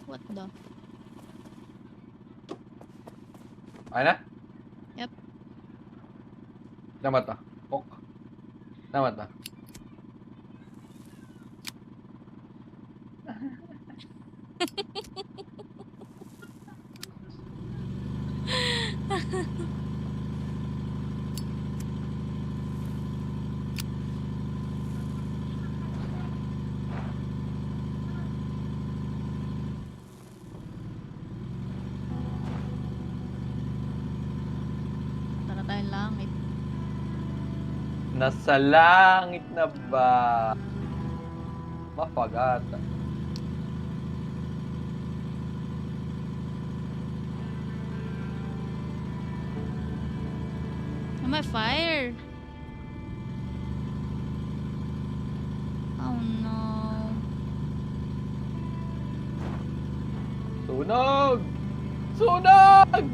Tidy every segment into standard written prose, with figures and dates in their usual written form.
What the? Ay na? Yep. Namat na. Ok. Namat na. Tara tayong langit. Nasa langit na ba? Mapagata. Am I fire? Oh no. Sunog! Sunog!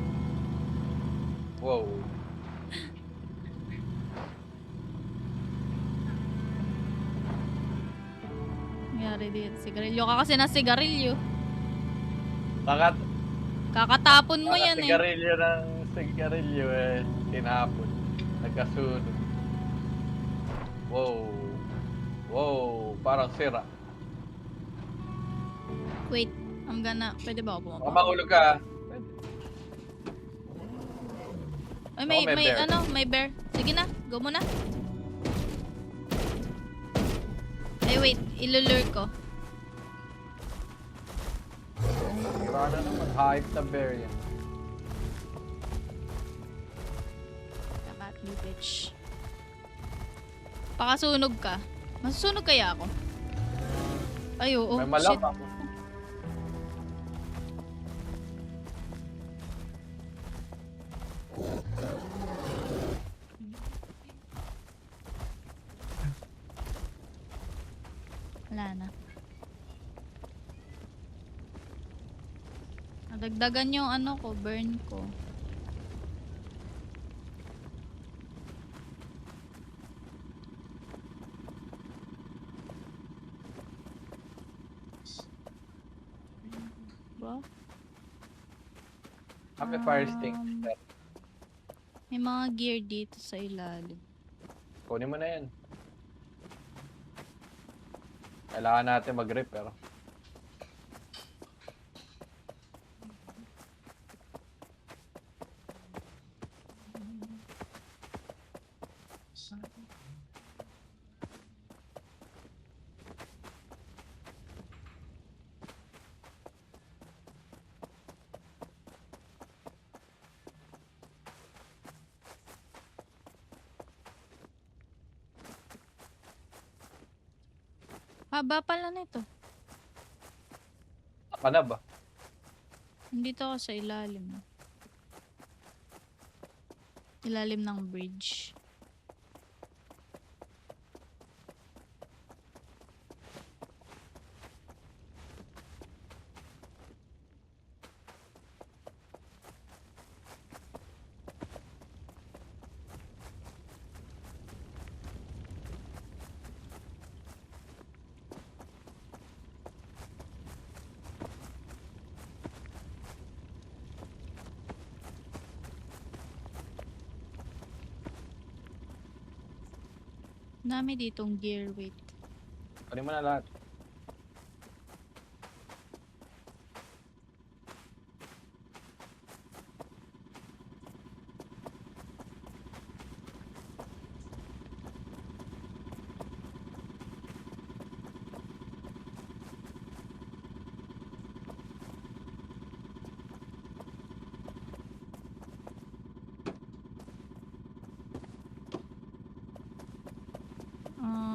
Wow. Nangyari dito. Sigarilyo ka kasi na sigarilyo. Kakatapon mo yan eh. Sigarilyo ng sigarilyo eh. Tinapon. Nagkasunog. Wow. Wow. Parang sira. Wait. Pwede ba ako Baka bumaba? mahulog ka. Ay, May bear. may bear. Sige na, go muna. Ay, wait. Ilulure ko. Sana naman. Hype na bear yan. Kakat you, bitch. Pakasunog ka. Masusunog kaya ako? Ay, oo. May Shit. malam ako. Wala na. Nadagdagan yung ano ko, burn ko. Ba? Happy fire extinguisher. May mga gear dito sa ilalim. Kunin mo na yan. Kailangan natin mag-repair. Haba pala nito. Saka na ba? Nandito ako sa ilalim. Ilalim ng bridge. Dami ditong gear, wait. Kunin mo na lahat.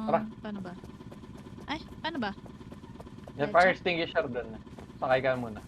Tara. Paano ba? Ay, paano ba? May fire extinguisher doon. Sakay ka muna.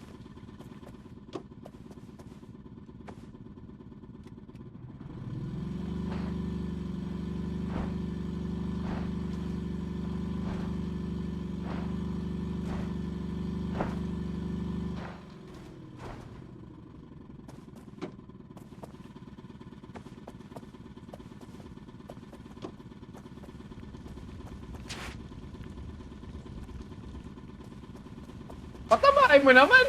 Patabain mo naman!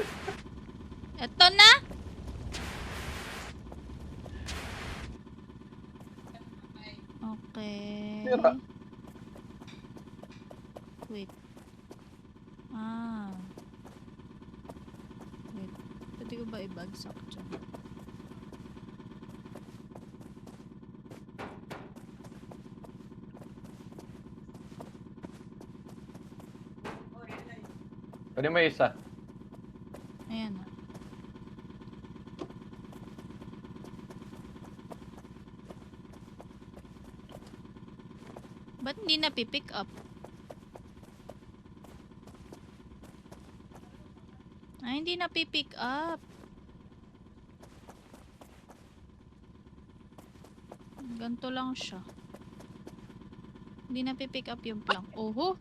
Eto na! Okay. Tira. Wait. Ah. Wait. Pwede ko ba ibagsak dyan? Pwede mo isa. Ayan na. Ba't hindi na pipick up? Ay, hindi na pipick up. Ganto lang siya. Hindi na pipick up yung plank. Oho!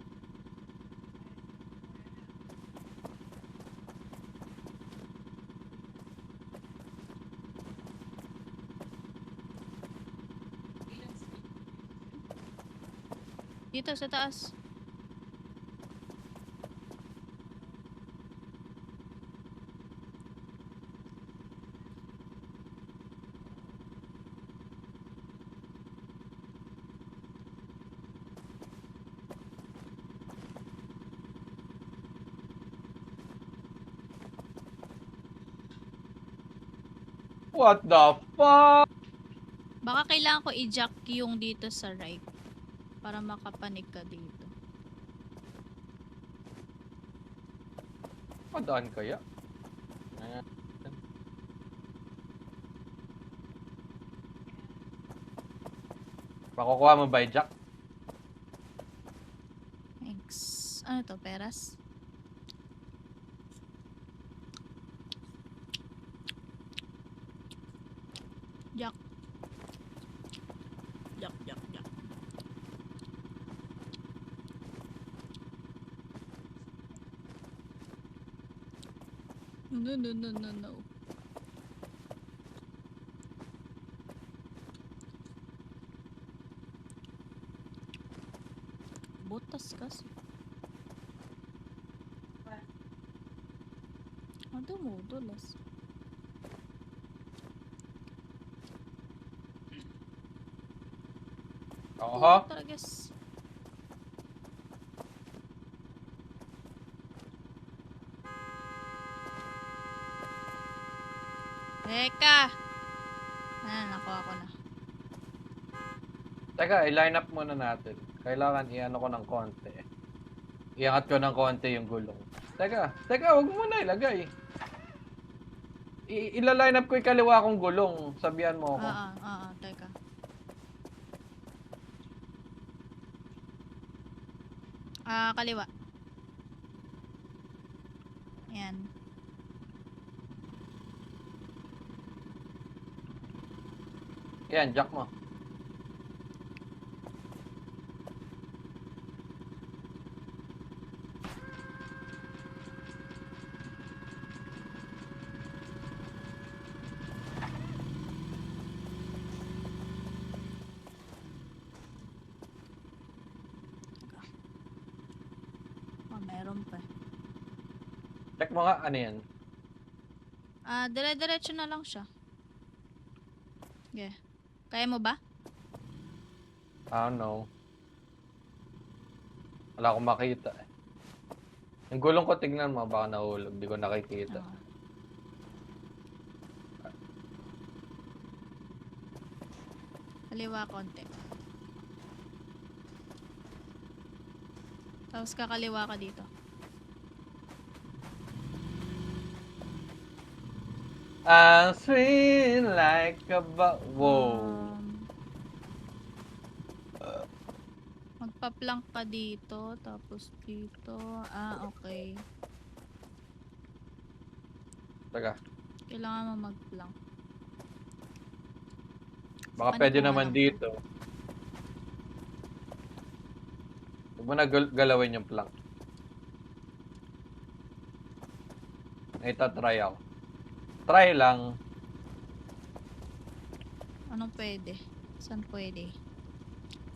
Dito sa taas. What the fuck? Baka kailangan ko i-jack yung dito sa right. Para makapanig ka dito. Padaan kaya? Ayan. Makukuha mo by Jack? Thanks. Ano to? Peras? Jack. Jack, jack, jack. No, no, no, no, no. Botas kasi. Ano mo? Dulas. Oho. Talagas. Teka! Nakuha ko na. Teka, i-line up muna natin. Kailangan i-ano ko ng konti. Iangat ko ng konti yung gulong. Teka, huwag mo na ilagay. Ila-line up ko yung kaliwa kong gulong. Sabihan mo ako. Teka. Kaliwa. Ayan. Yan, jack mo. Meron pa. Check mo nga, ano yan? Dire-diretso na lang siya. Okay. Kaya mo ba? I don't know. Wala akong makita eh. Yung gulong ko, tignan mo, baka nahulog. Di ko nakikita. Kaliwa konti. Tapos kakaliwa ka dito. I'm sweet like a Wow. Magpa-plank ka dito, tapos dito. Okay. Taga. Kailangan mo mag-plank. Baka pwede naman dito. Huwag mo na galawin yung plank. Ito, try ako. Try lang. Anong pwede? Saan pwede?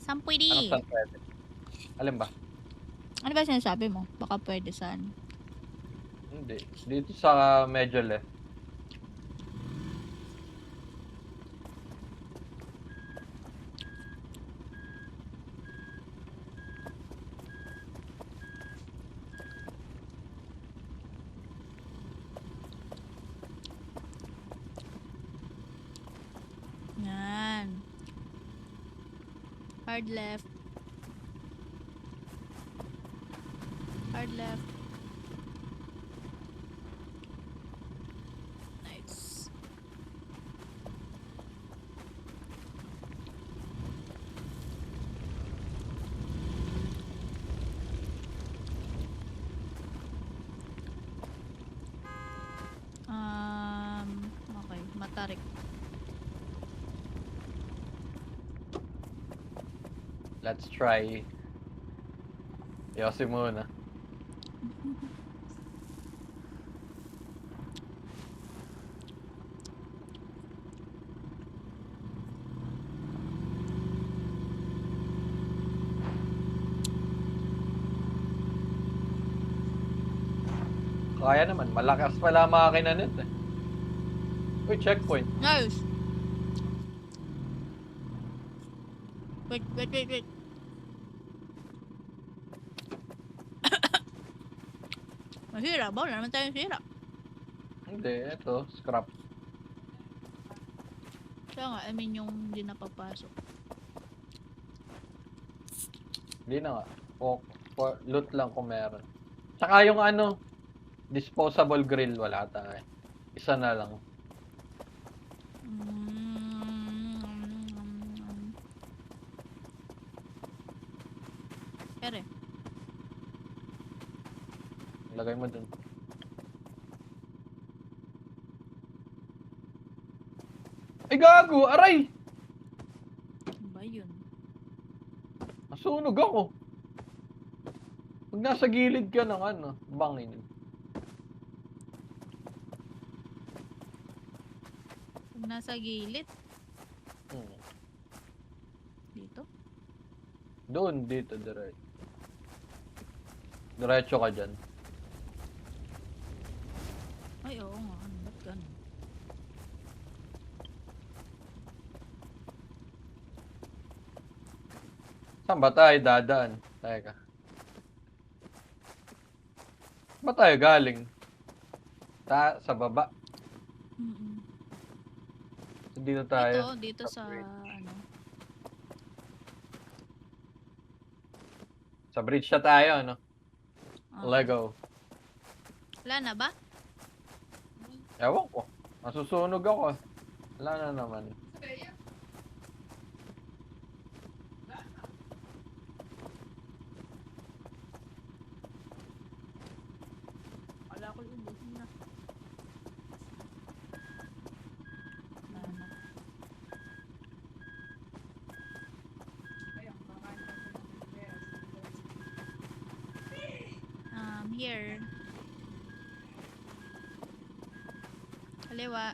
Saan pwede? Anong saan pwede? Alin ba? Ano ba sinasabi mo? Baka pwede saan? Hindi. Dito sa medyo left. Yan. Hard left. Hard left. Nice. Okay. Matarik. Let's try. Yosi muna. Kaya naman. Malakas pala ang makina nito eh. Uy, checkpoint. Nice. Wait. Mahirap ba? Wala naman tayong sira. Hindi, ito. Scrap. Kaya nga, I mean yung hindi napapasok. Hindi na nga. For loot lang kung meron. Tsaka yung ano, disposable grill, wala tayo. Isa na lang. Ere. Lagay mo dun. Ay, gago! Aray! Ano ba yun? Nasunog ako. Pag nasa gilid ka ng ano, bangin. Pag nasa gilid. Hmm. Dito. Doon, dito, diretso. Diretso ka dyan. Ay, oo nga. Ano ba't ganun? Saan ba tayo dadaan? Teka. Saan ba tayo galing? Sa baba. Mm-mm. Dito tayo. Dito sa bridge. ano. Sa bridge na tayo, ano? Ah. Lego. Wala na ba? Ewan ko. Masusunog ako. Wala na naman. Wala ko yung busin na. Wala na. Here. Kaliwa.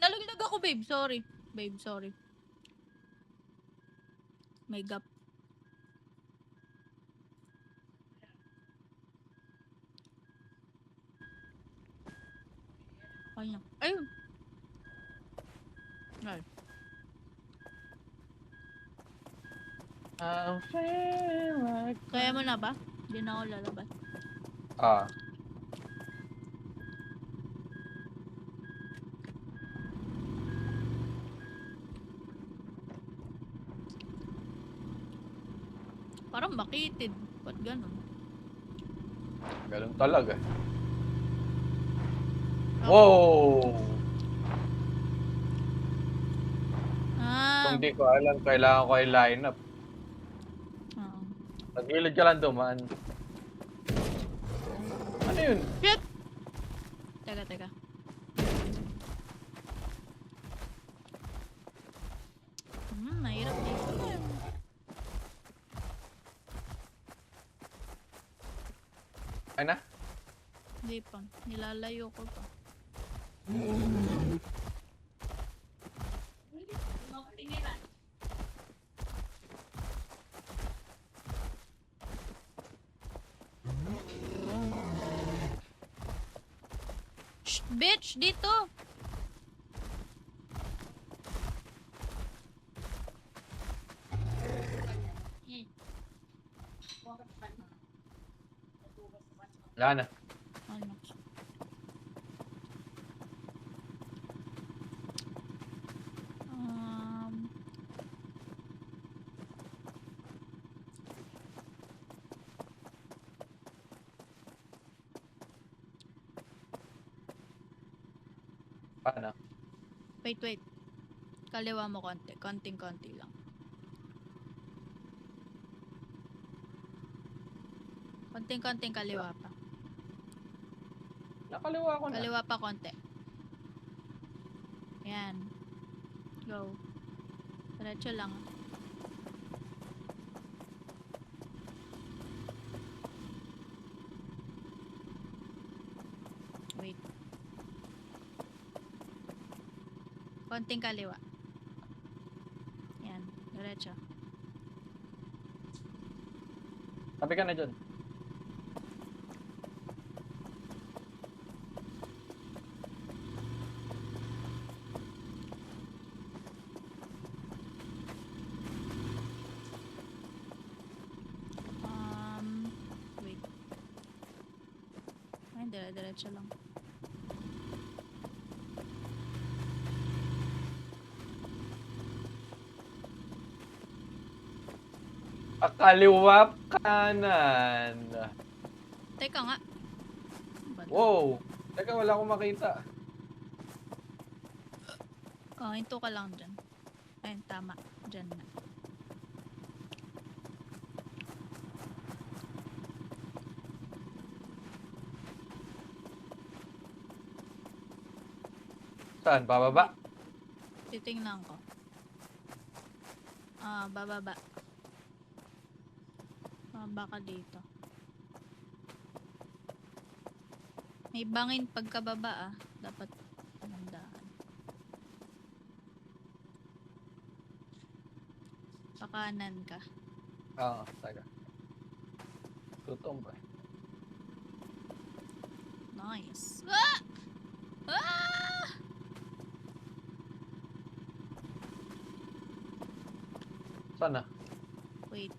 Nalaglag ako, babe. Sorry. Babe, sorry. May gap. Ayun. Ayun. Ay. I feel like... Kaya mo na ba? Hindi na ako lalabas. Ah. Parang makitid. Ba't ganun? Ganun talaga. Ako. Wow! Ah. Kung di ko alam, kailangan ko i-line up. Oo. Nagilid ka lang dumaan. Ano yun? Shit! Teka. Mahirap dito. Ay na? Hindi pa. Nilalayo ko pa. Shh, bitch! Dito! Wala na. Ano? Um, Paano? wait. Kaliwa mo konti. Konting-konti lang. Konting-konting kaliwa pa. Nakaliwa ko na. Kaliwa pa konti. Ayan. Go. Diretso lang. Wait. Konting kaliwa. Ayan. Diretso. Tabi ka na dyan. Wait. Ay, diretso lang. Kaliwa kanan. Teka nga. Ba to? Wow. Teka, wala akong makita. Oh, hinto ka lang dyan. Ayun, tama. Dyan na. Saan? Bababa? Titingnan ko. Bababa. Baka dito. May bangin pagkababa Dapat tandaan. Pakanan ka. Oo, taga. Tutong ba? Nice. Ah! Ah! Sana? Wait.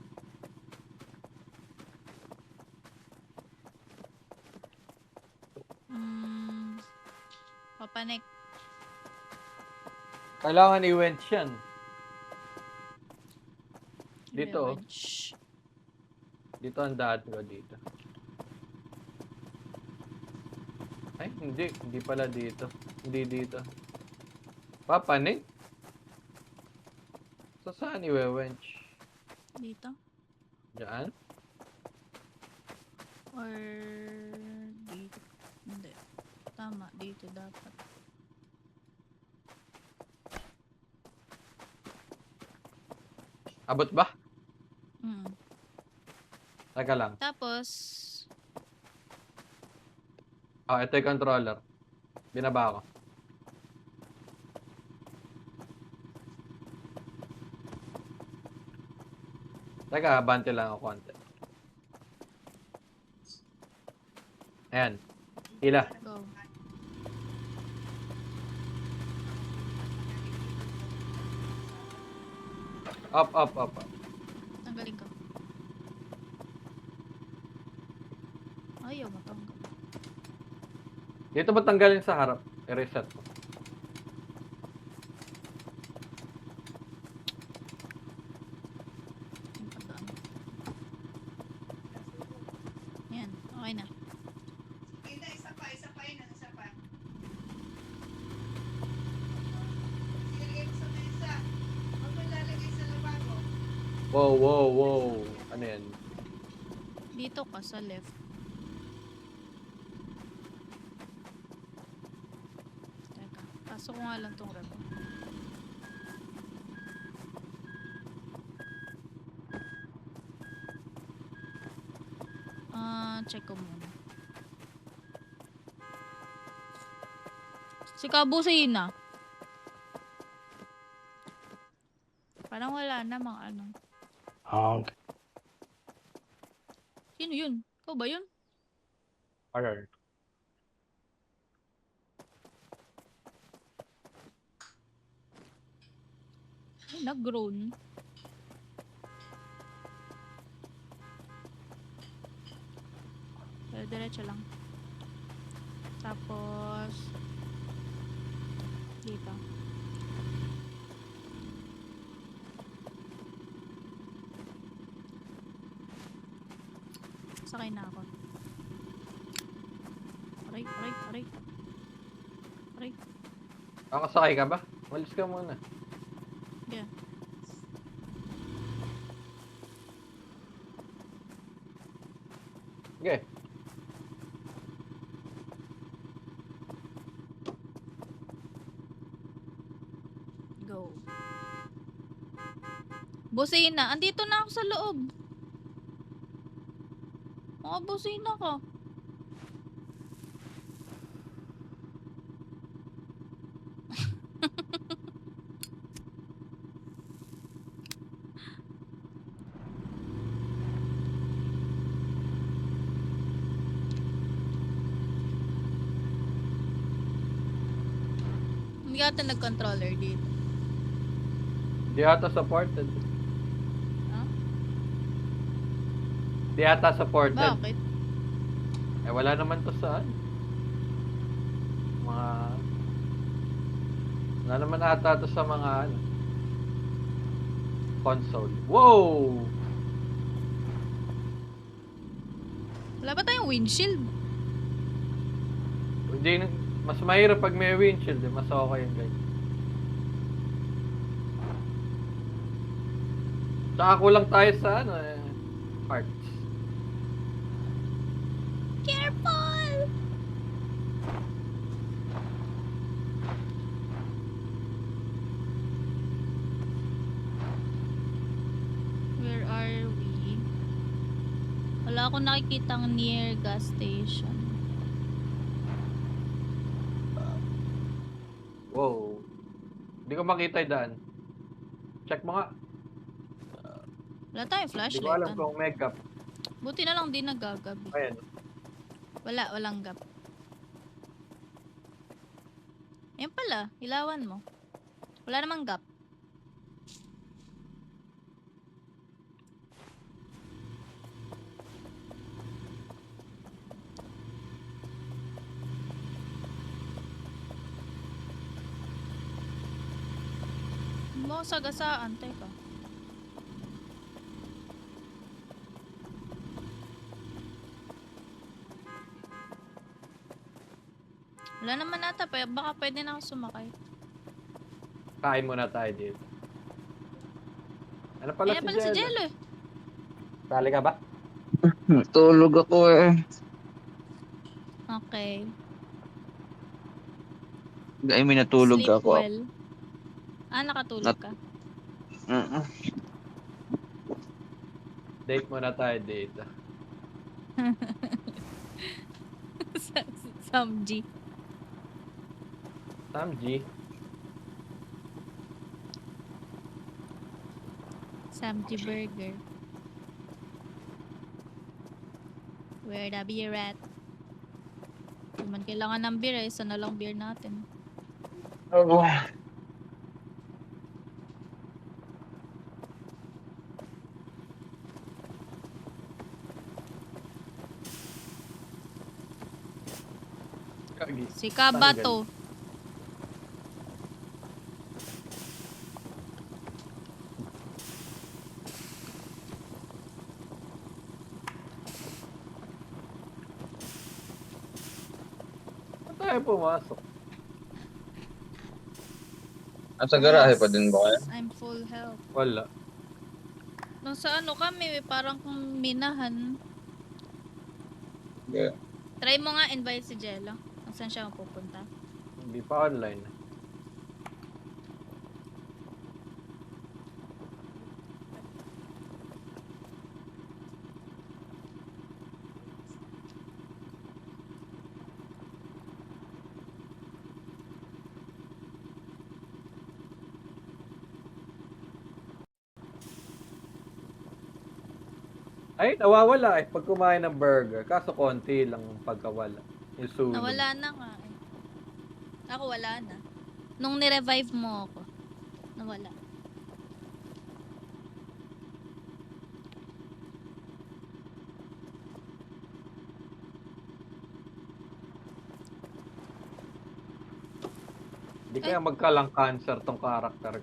Papanik. Kailangan i-wench yan. Dito, oh. Shh. Dito ang daan ko dito. Ay, hindi. Hindi pala dito. Hindi dito. Papanik? So, saan i-wench? Dito? Diyan? Or dito? Hindi. Tama, dito dapat. Abot ba? Teka lang. Tapos, Ito yung controller. Binaba ko. Teka, abante lang ako konti. Ayan. Hila. go. Up. Tanggalin ko. Ayaw matanggal. Dito ba tanggalin sa harap? I-reset ko. Yung pagdaan. Yan, okay na. Hindi, isa pa. Ilagay mo sa mesa. Huwag mo lalagay sa lababo. Wow. Ano yan? Dito ka sa left. Teka, pasok ko nga lang tong rep. Check ko muna. Si Kabusina. Parang wala namang ano. Honk. Sino yun? Ikaw ba yun? Alright. nag-grown. Pero diretso lang. Tapos dito. Sakay na ako. Aray, aray, aray. Aray. Nakasakay ka ba? Walis ka muna. Yeah. Okay. Go. Busina. Andito na ako sa loob. Busina ka. Hindi yata nag-controller dito. Di ata supported. Huh? Di ata supported. Bakit? Eh, wala naman to sa ano. Mga... Wala naman ata to sa mga ano. Console. Wow! Wala ba tayong windshield? Hindi, mas mahirap pag may windshield. Mas okay yun, guys. Tsaka kulang tayo sa ano parts. Careful! Where are we? Wala akong nakikitang near gas station. Wow. Hindi ko makita yung daan. Check mo nga. Wala tayong Hindi flashlight. ko alam ano? kung may gap. Buti na lang di nagagabi. Ayan. Walang gap. Ayan pala, ilawan mo. Wala namang gap. Mo sagasaan, teka. Wala naman ata, baka pwede na ako sumakay. Kain muna tayo dito. Ano pala Ayan si pala si Jello? Jello eh. Sali ka ba? Tulog ako eh. Okay. I mean, natulog Sleep ako. well. Nakatulog ka. Mm-mm. Date muna tayo dito. Sam G. Sam G. Sam G Burger. Where the beer at? Di man kailangan ng beer eh. Isa na lang beer natin. Oh. Kagi. Si Kabato. Saan tayo pumasok? Nasa garahe pa din ba kayo? I'm full health. Wala. Nung sa ano kami, parang kung minahan. Yeah. Try mo nga invite si Jello. Kung saan siya mapupunta. Hindi pa online. Ay, nawawala eh pag kumain ng burger. Kaso konti lang pagkawala. Yung sunog. Nawala na nga eh. Ako wala na. Nung nirevive mo ako, nawala. kaya magkalang cancer tong karakter.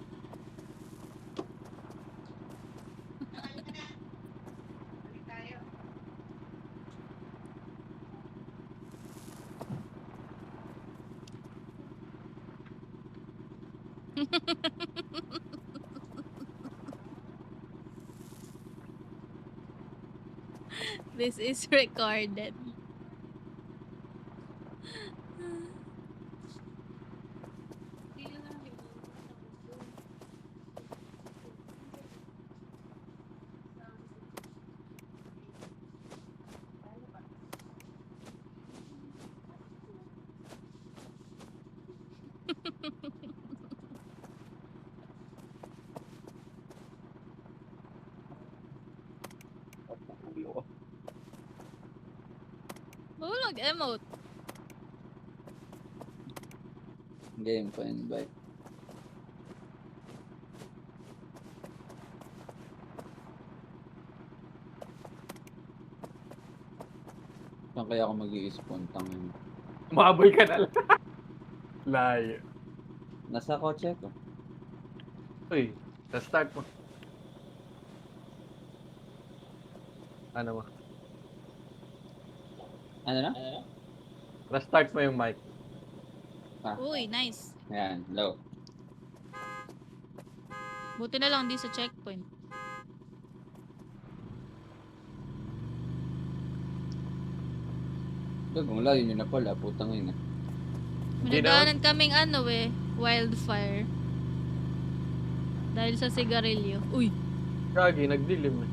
Balik tayo. This is recorded. Hulog emote. Game pa invite. Saan kaya ako mag-i-spawn tangin? Maboy ka na lang. Layo. Nasa kotse ko. Uy, start mo. Ano mo? Ano na? Start mo yung mic. Uy, nice. Ayan, low. Buti na lang di sa checkpoint. Kung layo nyo na pala, putang ina. Hindi Minadaanan kaming wildfire. Dahil sa sigarilyo. Uy, Gagi, nagdilim eh.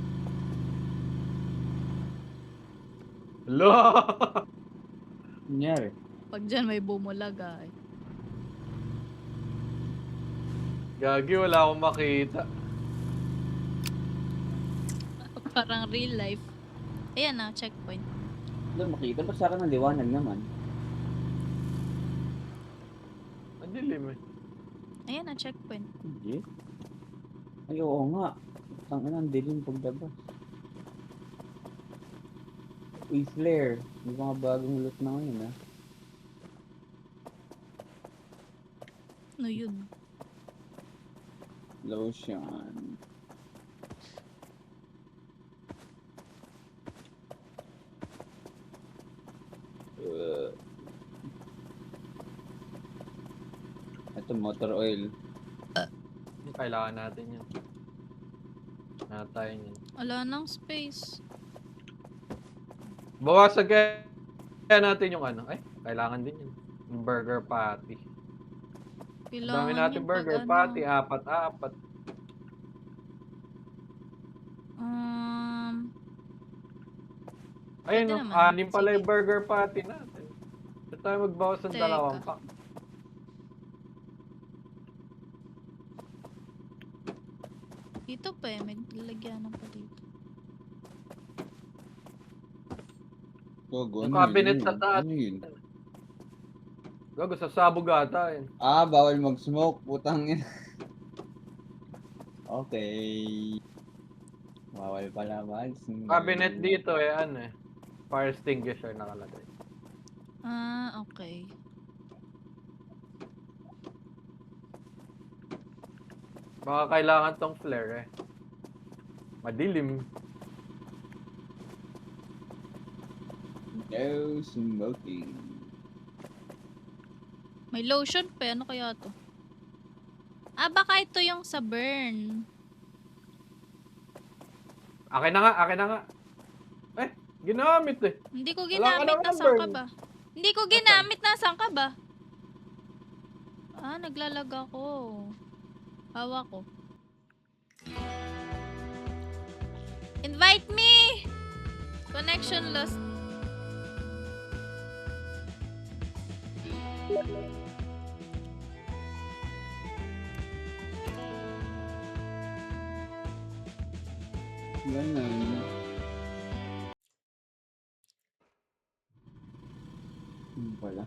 Lo! Nangyari? pag dyan may bumulaga eh. Gagi, wala akong makita. Parang real life. Ayan na, checkpoint. Doon makita pa sa akin ng liwanag naman. Ang dilim eh. Ayan na, checkpoint. Hindi. Ay, oo nga. Tangina, ang dilim paglabas. Uy, flare. May mga bagong loot na ngayon, ha? Ano yun? Lotion. Ito, motor oil. Kailangan natin yun. Natayin yun. Wala nang space. Bawasan kaya natin yung ano. Ay, kailangan din yun. Yung burger patty. Ang Kailangan dami natin yung burger pag patty. Apat. Ayun, Pwede no, naman. 6 pala Sige. yung burger patty natin. Ito tayo magbawas ng Teka. 2 pack. Dito pa eh, may lalagyanan pa dito. Gogo, Yung ano cabinet yun? sa taas. Ano yun? Gago, sa sabog ata yun. Ah, bawal mag-smoke. Putang ina. Okay. Bawal pala mag-smoke. Cabinet dito eh, ano eh. Fire extinguisher nakalagay. Ah, okay. Baka kailangan tong flare eh. Madilim. No smoking. May lotion pa. Ano kaya to? Ah, baka ito yung sa burn. Akin na nga. Eh, ginamit eh. Hindi ko Wala ka ginamit. naman Nasaan burn. ka ba? Hindi ko ginamit. Nasaan ka ba? Ah, naglalag ako. Hawa ko. Invite me! Connection lost. Ganun. Wala.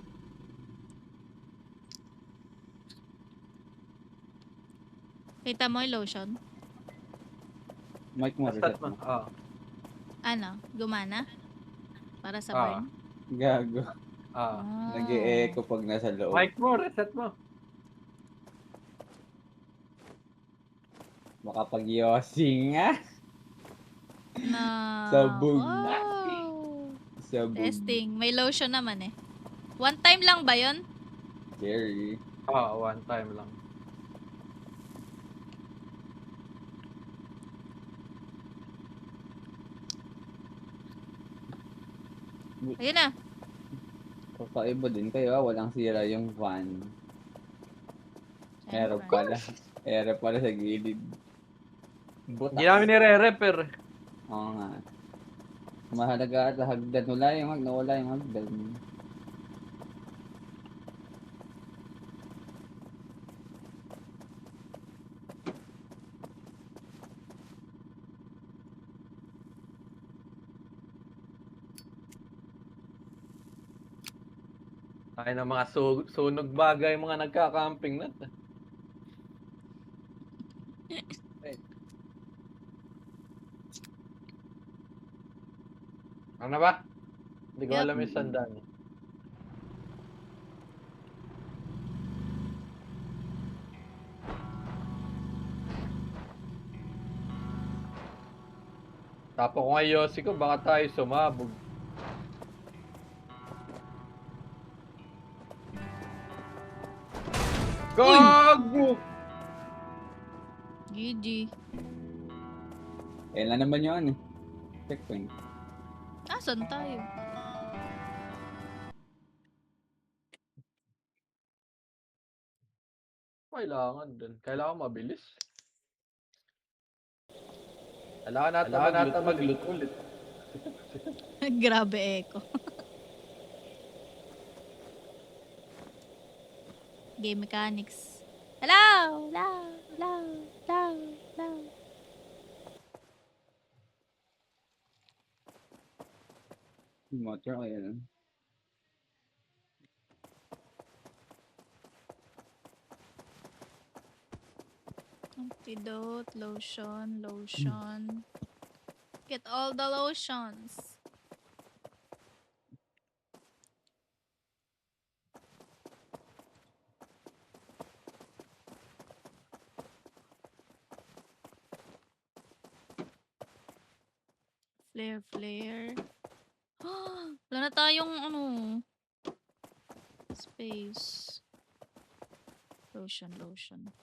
Kita mo yung lotion? Mic mo, Start reset mo. mo. Oh. Ano? Gumana? Para sa Ah. burn? Gago. Ah. Ah. Nag-e-echo pag nasa loob. Mic mo, reset mo. Makapag-yosi nga. Na... Sabog. Wow! Sabog. Testing. May lotion naman eh. One time lang ba yun? Scary. One time lang. Ayun na. Kakaiba din kayo walang sira yung van. Error Siyempre. pala. Error pala sa gilid. Butas. Hindi namin nire-repair. Oo nga. Mahalaga at hagdan. Nawala yung hagdan. Ay na mga sunog bagay, mga nagka-camping na. Ano ba? Hindi ko Yep. alam yung sandaan. Tapo ko nga Yossi ko, baka tayo sumabog. Gago! GG. Kailan naman yun eh. Checkpoint. Asan tayo? Kailangan din. Kailangan mabilis. Kailangan natin mag-loot ulit. Grabe echo. Game mechanics. Hello! Hello! Hello! Hello! Hello! Motor oil. Antidote, lotion, lotion. Get all the lotions. Flare, flare. Wala na tayong ano. Space. Lotion, lotion.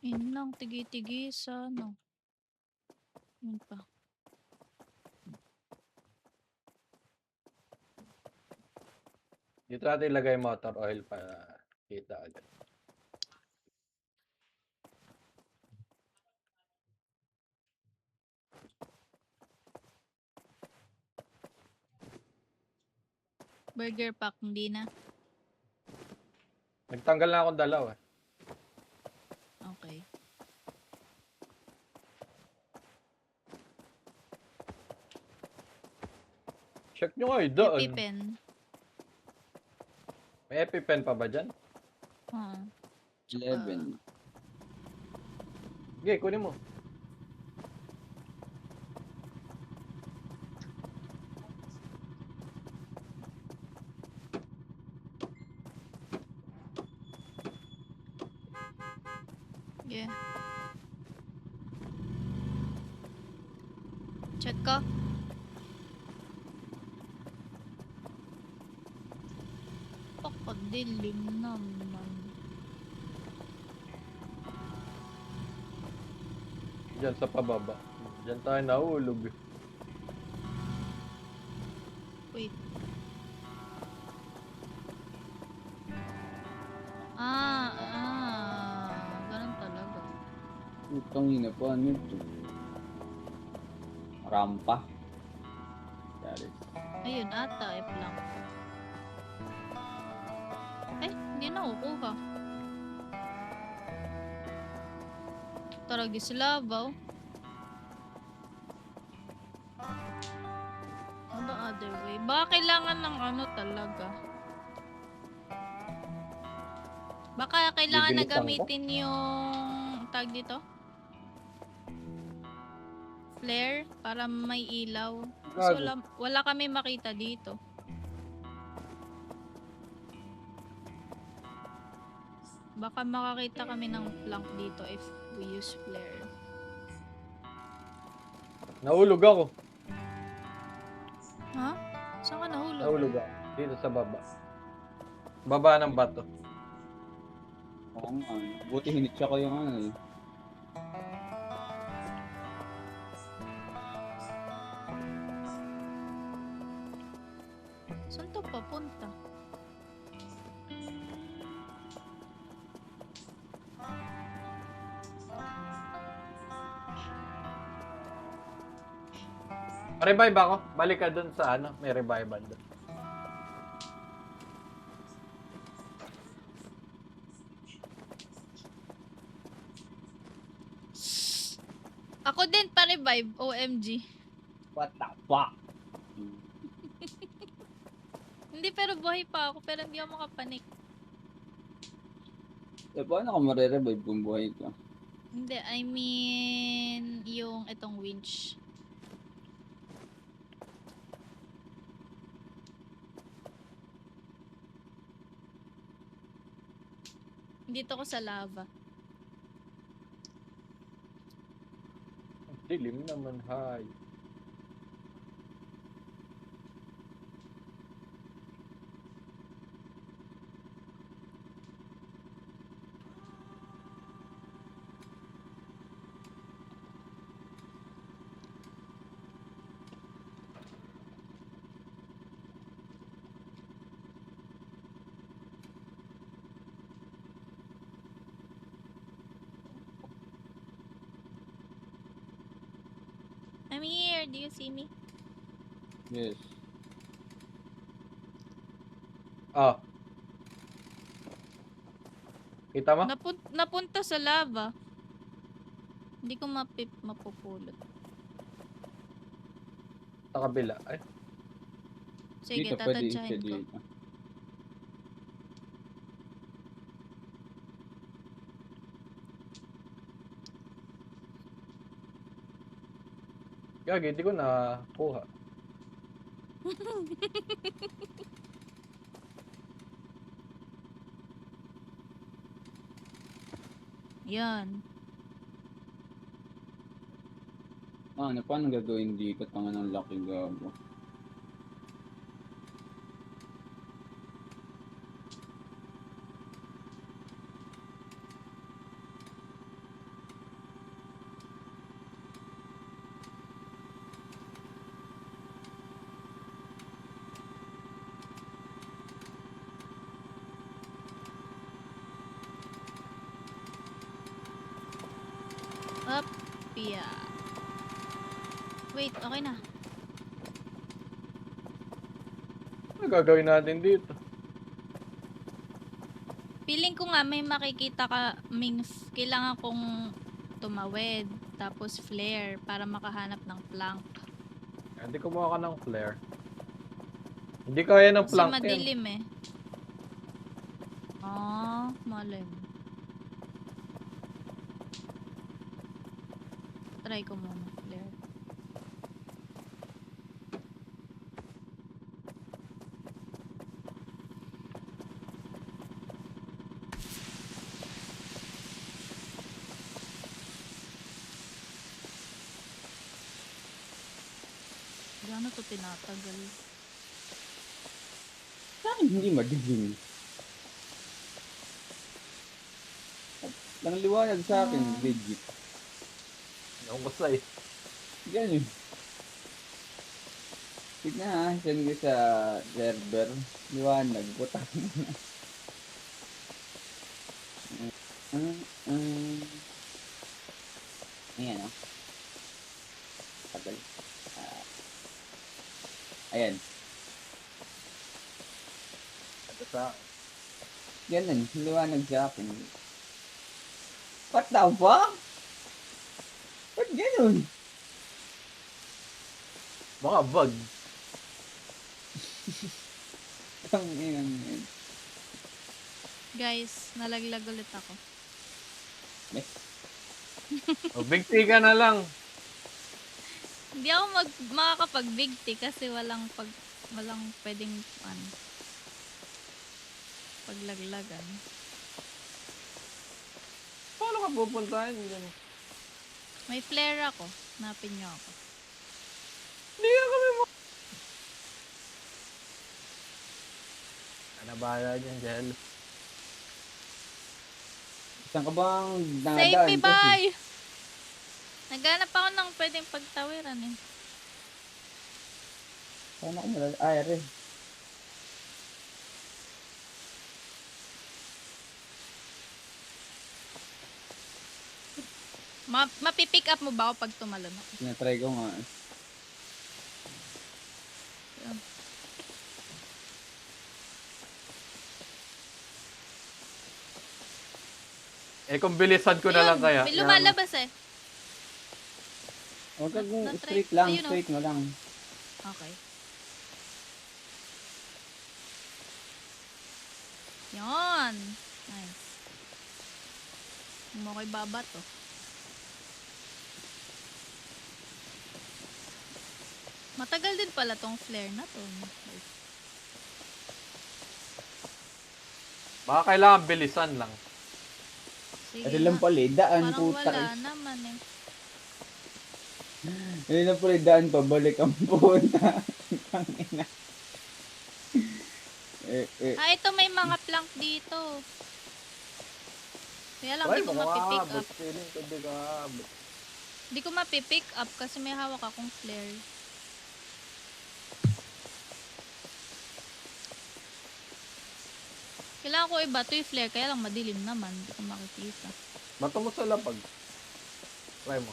Yun lang, tigi-tigi sa ano. Yun pa. Dito natin ilagay motor oil para kita agad. Burger pack, hindi na. Nagtanggal na akong dalawa. Okay. Check nyo nga yung daan. EpiPen. May EpiPen pa ba dyan? 11. Sige, kunin mo. Yeah. Check ko. Pakadilim naman. Diyan sa pababa. Diyan tayo nahulog. Wait. Ganun talaga. Itong ina po, ano ito? Rampa. Dari. Ayun ata, F lang. Hindi na kukuha. Taragis Labaw. Ano other way? Baka kailangan ng ano talaga. Baka kailangan na Bibilisan ko? gamitin yung tag dito. Flare para may ilaw. So, Gago. wala kami makita dito. Baka makakita kami ng plank dito if we use flare. Nahulog ako. Ha? Saan ka nahulog? Nahulog ako. Dito sa baba. Baba ng bato. Oo nga. Buti hinitsa ko yung ano eh. Saan to papunta? Revive ako. Balik ka dun sa ano. May revival dun. Ako din pa-revive. OMG. What the fuck? Hindi, pero buhay pa ako. Pero hindi ako makapanik. Eh, paano ka marerevive kung buhay ka? Hindi, I mean, yung itong winch. Dito ko sa lava. Dilim naman. Hay. I'm here. Do you see me? Yes. Ah. Kita mo? Napunta sa lava. Hindi ko mapupulot. Sa kabila. Ay. Sige, Dito pwede tatadyahin isa ko. dito. Gagi, di ko nakuha. Yan. Ano, paano gagawin dito? Tanga ng laki gabo. Up. Yeah. Wait, okay na. Ano gagawin natin dito? Feeling ko nga may makikita ka, kailangan kong tumawid, tapos flare para makahanap ng plank. Hindi kumuha ka ng flare. Hindi kaya ng Kasi plank yan. madilim eh. Ah, malay mo. Try ko muna, flare. Gano'n to tinatagal? Sa akin hindi madilim. Ang liwanag sa akin, Ah. legit. Yung basta eh. Ganun. Tignan ha, send ko sa server. Liwanag, puta. Ayan o. Tagal. Ayan. Ito sa akin. Ganun, liwanag sa akin. What the fuck? Ba't ganun? Baka bug. Ang inang yun. Guys, nalaglag ulit ako. O, big T ka na lang. Hindi ako makakapag-big T kasi walang pwedeng paglaglagan. Paano ka pupuntahan dyan? May flare ako. Napin niyo ako. Hindi na kami mo. Ano bahala dyan, Jel? Saan ka bang Save nadaan? me, bye! Naghanap ako ng pwedeng pagtawiran eh. Saan ako ay, re. Mapipick up mo ba ako pag tumalon ako? Tinatry ko nga. Eh kung bilisan ko na lang kaya. May lumalabas eh. Huwag kang Na-try. straight lang, Ayun, oh. straight mo lang. Okay. Yan. Nice. Hindi mo ko ibaba to. Matagal din pala tong flare na to. Baka kailangan bilisan lang. Sige Ito lang nga. pala, daan Parang puta. wala naman eh. Ito lang pala, daan pa, balik ang punta. Ang ina. Ah, ito may mga plank dito. Kaya lang di ko mapipick up. Feeling ko di ka abot. Di ko mapipick up kasi may hawak akong flare. Kailangan ko iba to yung flare, kaya lang madilim naman. Di ko makikita. Bato mo sa lapag. Try mo.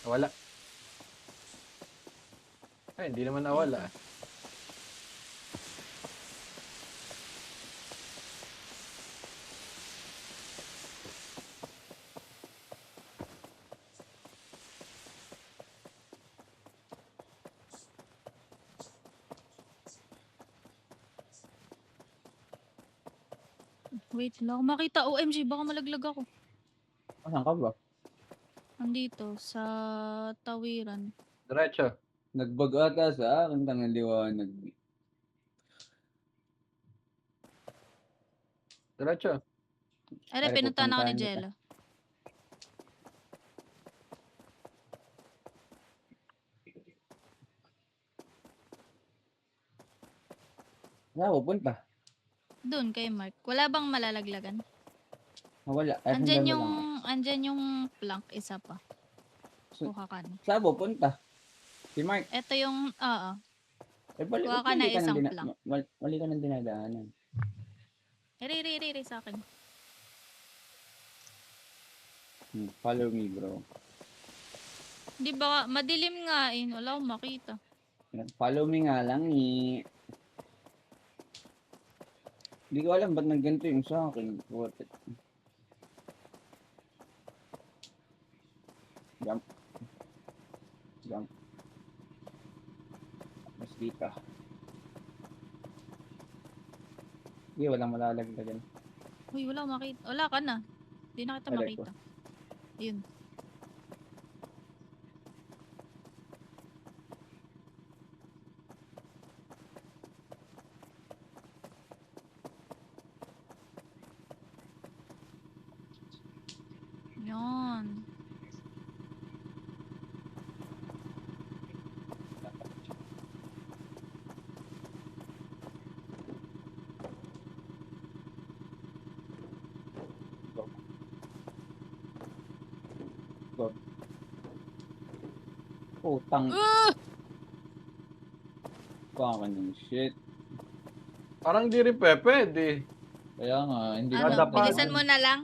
Nawala. Ay, hindi naman nawala. Wait, wala akong makita. OMG, baka malaglag ako. Saan ka ba? Andito, sa tawiran. Diretso. Nagbag ata sa akin, tangang liwanag. Diretso. Ay, Pare, pinuntahan ako ni pupuntahan kita. Jello. Wala, pupunta. Doon kay Mark. Wala bang malalaglagan? Wala. Ay, Andyan sundan mo yung, lang. andyan yung plank, isa pa. So- Kuha ka na. Saan pupunta? Si Mark. Ito yung, oo. Balik, Kuha ka na mali isang ng plank. mali ka ng dinadaanan. Iri sa akin. Follow me, bro. Di ba, madilim nga eh. Wala akong makita. Follow me nga lang eh. Hindi ko alam ba't nagganto yung sa akin. What it? Jump. Jump. Mas dito. Hindi, walang malalagdagan. Uy, wala akong makita. Wala ka na. Hindi na kita Alay ko. makita. Yun. Yan. Putang. Baka ng shit. Parang di rin pwede. Kaya nga, hindi ko Ano, Kada pa- bilisan mo na lang?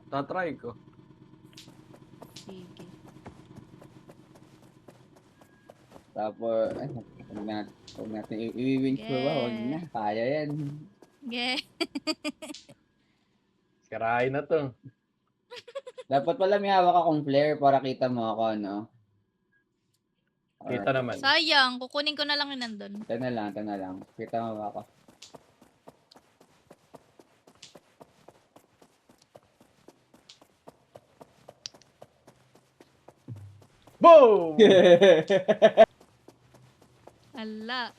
Tatry ko. Sige. Tapos, ay, huwag natin i-winch ko ba? Huwag na. Kaya yan. Okay. Sirahin na to. Dapat pala may hawak akong flare para kita mo ako, no? Kita naman. Sayang, kukunin ko na lang yun nandun. Ito na lang. Kita mo ba ako? Boom! Ala.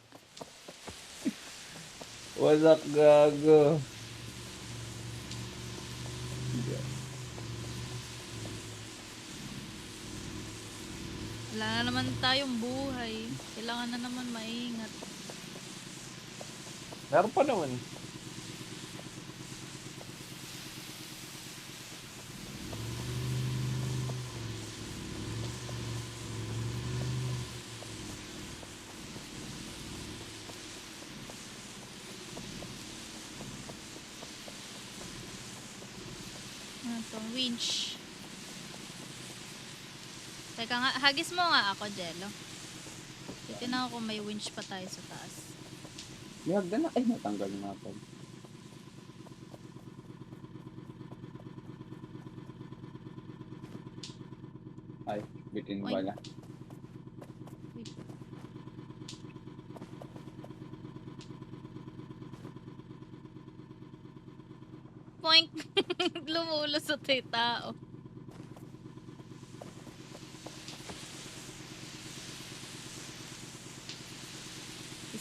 Wasak gago. Wala na naman tayong buhay. Kailangan na naman maingat. Meron pa naman. Ano to? Winch. Teka nga, hagis mo nga ako, Jello. Titignan ko kung may winch pa tayo sa taas. May hagdan na. Ay, natanggal na ako. Ay, bitin Oy. pala. Poink! Lumulusot yung tao.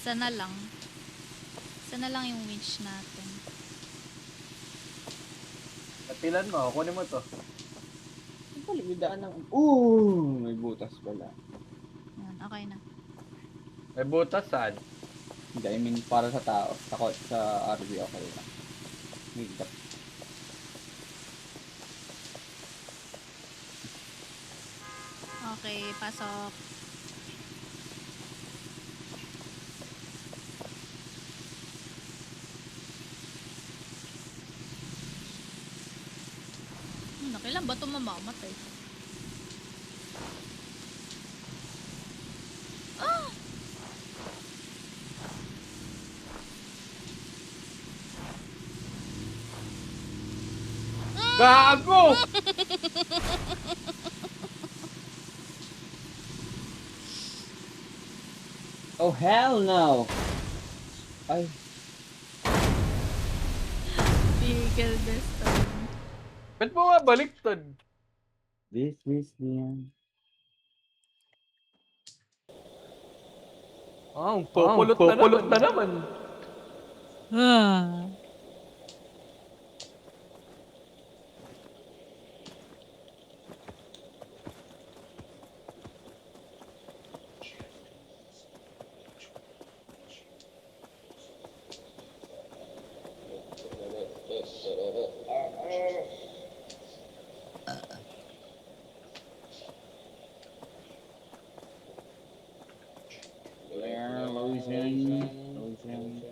Isa na lang. Isa na lang yung winch natin. Natilan mo, kunin mo to. Ang pala, may daan ng... may butas pala. Yan, okay na. May butas saan? Hindi, I mean, para sa tao. Sa RV, okay lang. May gap. Okay, pasok. Nakilang ba ito mamamatay? Ah! Gago! Oh, hell no! Ay, Tigil this time. Ba't mo nga baliktad? this yan. Pupulot na naman. Ah. Lotion.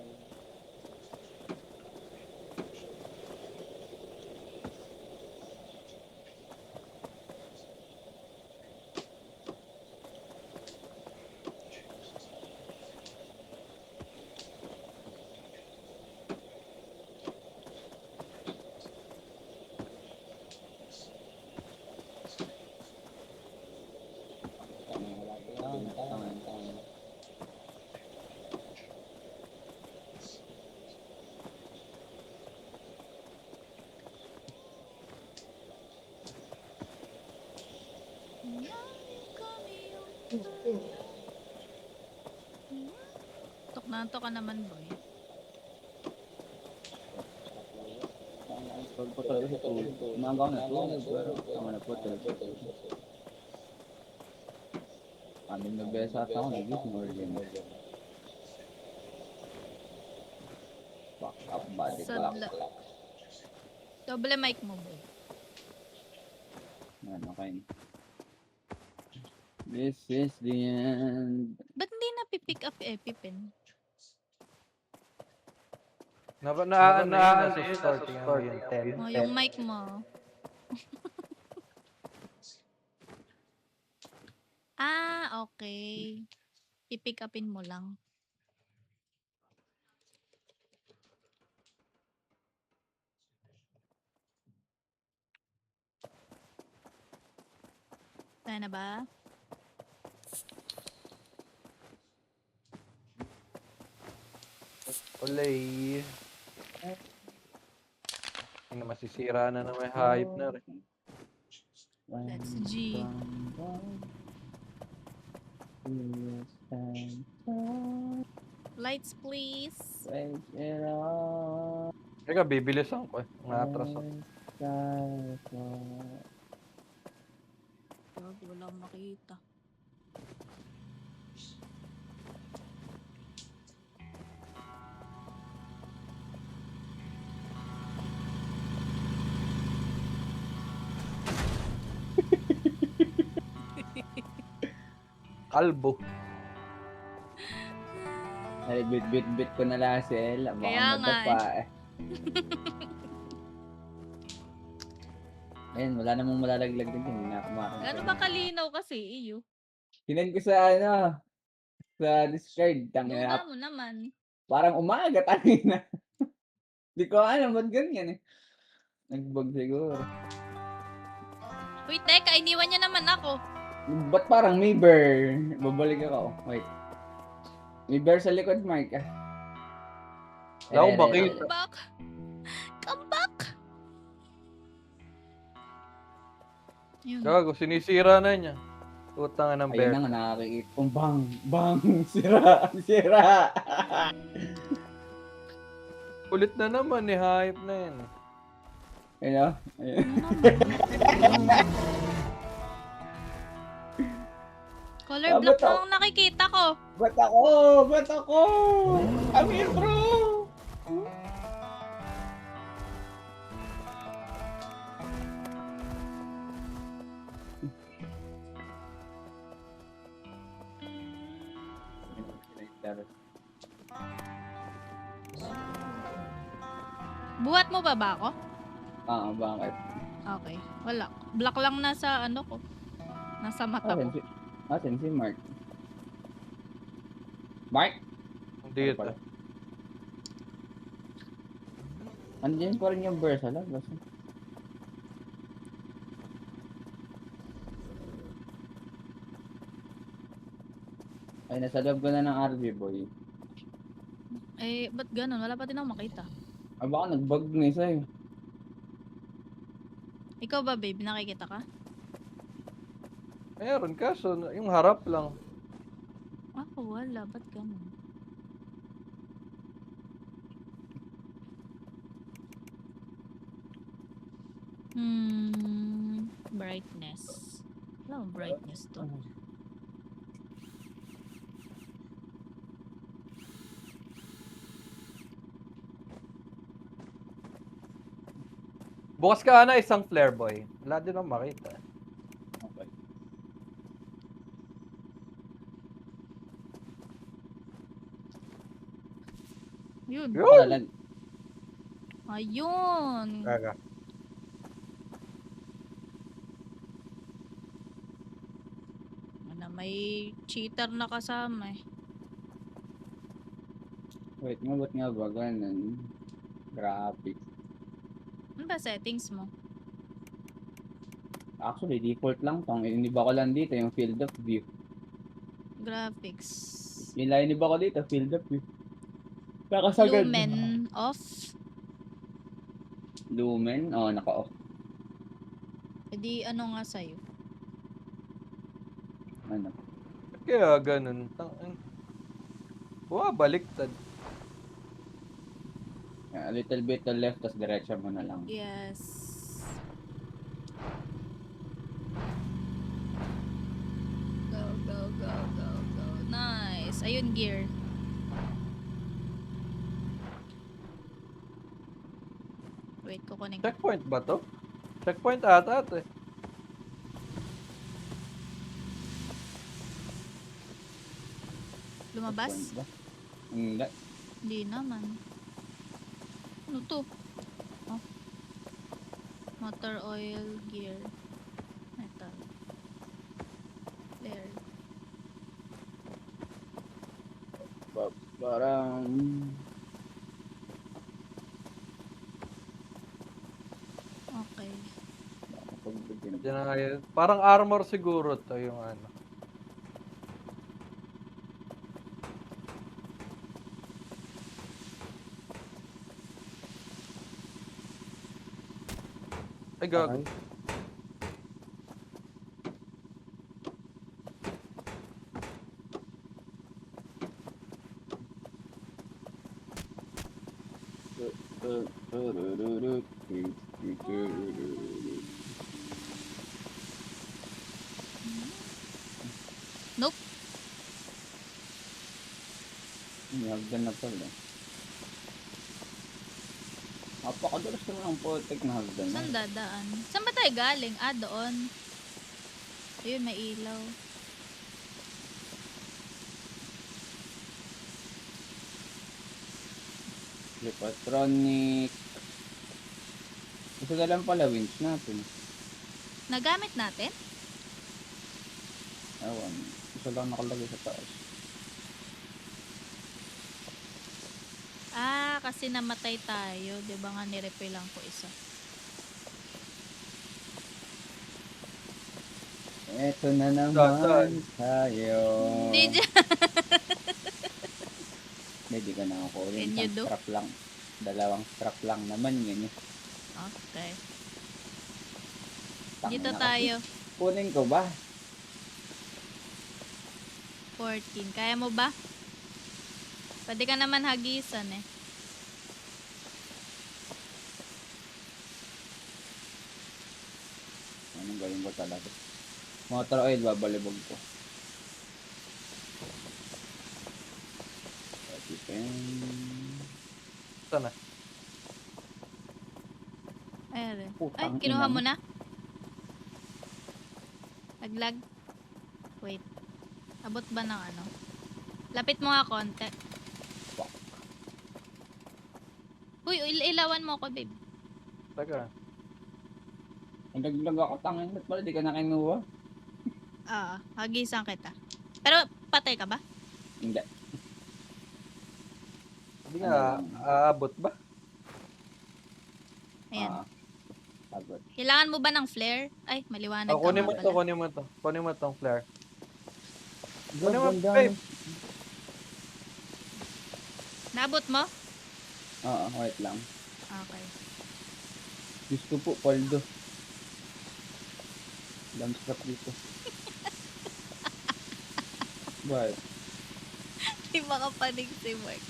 Tok na to ka naman, boy. Umaga ako natulog, pero tama na po tulog. Amin na beses ata ako nagising or din. Back up body clock. Sadla. Doble mic mo, boy. Yan, okay. This is the end. Ba't hindi na pipick up EpiPen? Nasa starting yung 10. Oh, yung mic mo. Ah, okay. Pipick upin mo lang. Tayo na ba? Ulay. Ano, masisira na may hype na rin. Let's G. Lights, please. Teka, bibilisan ko eh. Nga-atras ako. Wala akong makita. Kalbo. Ay, bit ko na lang si Ella. Baka Kaya nga madapa eh. Ayun, wala namang malalaglag din. Hindi na kumakas. Gano'n ba kalinaw kasi, iyo? Tinan ko sa ano, sa Discord. Luma mo naman. Parang umaga, tangina. Di ko alam, ba't ganyan eh. Nagbag siguro. Uy, teka, iniwan niya naman ako. Ba't parang may bear? Babalik ako. Wait. May bear sa likod, Mark. Ah. Wala akong Ere, ere, makita. Come back. Come back. Yun. Gago, sinisira na niya. Utang ng Ayun bear. na nga, nakakikita. Bang! Bang! Sira! Sira! Ulit na naman eh, hype na yan. Ayun o. Ayun. Color Ah, block ba't ako? lang ang nakikita ko. Ba't ako? Ba't ako? Amir, bro! Buhat mo ba ako? Bakit? Okay. Wala. Black lang nasa ano ko. Nasa mata ko. Asan si Mark? Mark? Hindi ito. Andiyan pa rin yung bear sa labas. Ay, nasa loob ko na ng RV, boy. Eh, ba't ganun? Wala pa din ako makita. Ah, baka nag-bug na isa eh. Ikaw ba, babe? Nakikita ka? Meron, kaso yung harap lang. Ako, wala. Ba't ganun? Brightness. Wala akong brightness to. Bukas ka na isang flare boy. Wala din akong makita. Okay. Yun. Yun! Ayun. Gaga. Ano, may cheater na kasama eh. Wait nga, ba't nga ba ganun? Graphics. Ano ba settings mo? Actually, default lang tong. Iniba ko lang dito yung field of view. Graphics. Iniba ko dito, field of view. Nakasagad. Lumen off. Lumen? Oo, naka-off. E di ano nga sa'yo? Ano? Kaya ganun. Baliktad. A little bit to left, tapos diretso mo na lang. Yes. Go, go, go, go, go. Nice. Ayun, gear. Wait, kukunin ko. Checkpoint ba to? Checkpoint ata ito eh. Lumabas? Checkpoint ba? Hindi. Hindi naman. Ano to? Oh. Motor oil, gear, metal. There. Parang... Okay. Pwede na ngayon. Parang armor siguro to yung ano. Ay, gago. Okay. Nope. Hagdan na pala. Napakadulas naman ang putik na hagdan na. Saan dadaan? Saan ba tayo galing? Ah, doon. Ayun, may ilaw. Patronic. Ito na lang pala winch natin. Nagamit natin? Ewan. Isa lang nakalagay sa taas. Ah, kasi namatay tayo. Di ba nga nirefill lang ko isa? Eto na Saan? naman tayo. Hindi dyan. Hindi ka na ako Can rin. you Isang do? strap lang. Dalawang strap lang naman yun. Okay. Tangina Dito kasi. tayo. Kunin ko ba? 14. Kaya mo ba? Pwede ka naman hagisan eh. Anong gawin ko talaga? Motor oil, babalibog ko. Saan na? Ayun. Ay, Putang kinuha ina mo mo. na? Naglag? Wait. Abot ba ng ano? Lapit mo nga konti. Fuck. Uy, ilawan mo ako, babe. Teka. Naglag ako tangin. Ba't pala di ka na kinuha? Oo, hagisan kita. Pero patay ka ba? Hindi. Hindi nga, aabot ba? Ayan. Pagod. Kailangan mo ba ng flare? Ay, maliwanag Oh, ka kunin nga mo to, pala. kunin mo to. Kunin mo tong flare. Kunin mo, Ganda. babe. Naabot mo? Oo, wait lang. Okay. Gusto po, Paldo. Lamp strap dito. Bakit? Di makapanig si Mark.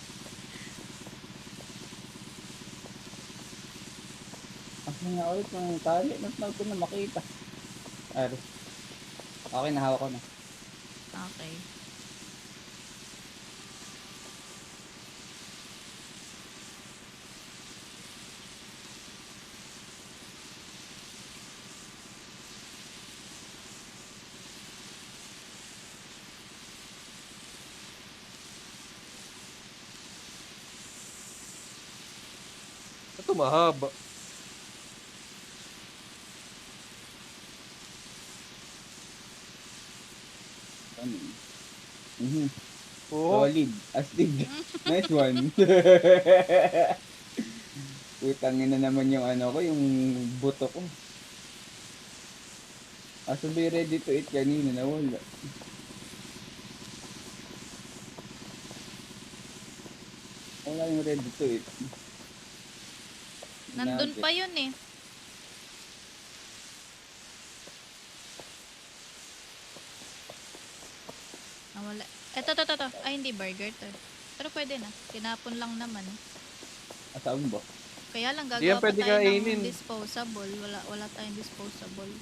Asa nga ulit ng tali? Ba't ko na makita? Ay, okay, nahawak ko na. Okay. Ito mahaba. Ano? Mhm. Oo. Solid. Astig. Nice one. Utangin na naman yung ano ko, yung buto ko. Aso ba yung ready to eat kanina? Nawala. Wala yung ready to eat. Nandun pa yun eh. Nawala. Eto, to. Ay, hindi burger to. Pero pwede na. Tinapon lang naman. Asaan ba? Kaya lang Di yan gagawa pa pwede tayo kainin. ng disposable. Wala tayong disposable.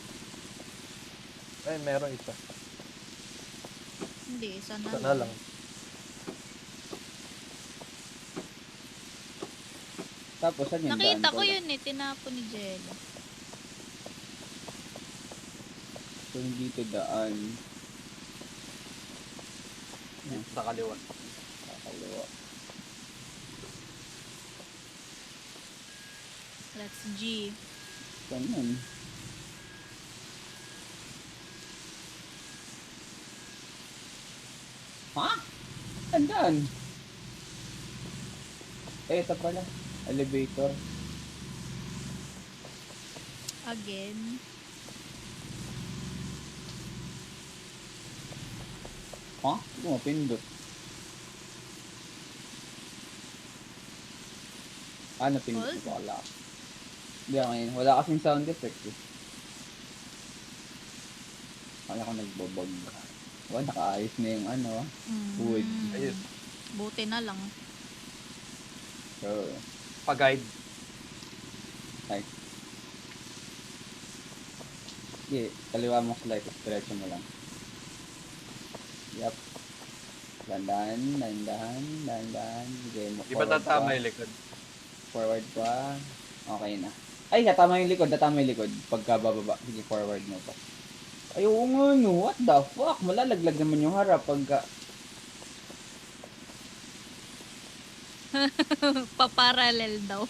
Ay, meron isa. Hindi, isa na Isa na lang. Tapos saan yung Nakita daan ko pala? yun eh. Tinapon ni Jello. So, dito daan. Dito sa kaliwa. Kakalawa. Let's G. Saan yun? Ha? Saan? Eh, ito pala. Elevator. Again. Ha? Hindi ko mapindot. Ano pindot Hold? ko wala? Hindi ako ngayon. Wala kasing sound effect eh. Kala ko nagbobog. Wala, nakaayos na yung ano. Wood. Ayun. Buti na lang. So, Pag-guide. sige, kaliwa mo slide. Diretso mo lang. Yup. Dandan. Sige, Di ba tatama yung likod? Forward pa. Okay na. Ay, natama yung likod. Pagka bababa. Sige, forward mo pa. Ay, oo nga no. What the fuck? Malalaglag naman yung harap pagka... Paparallel daw.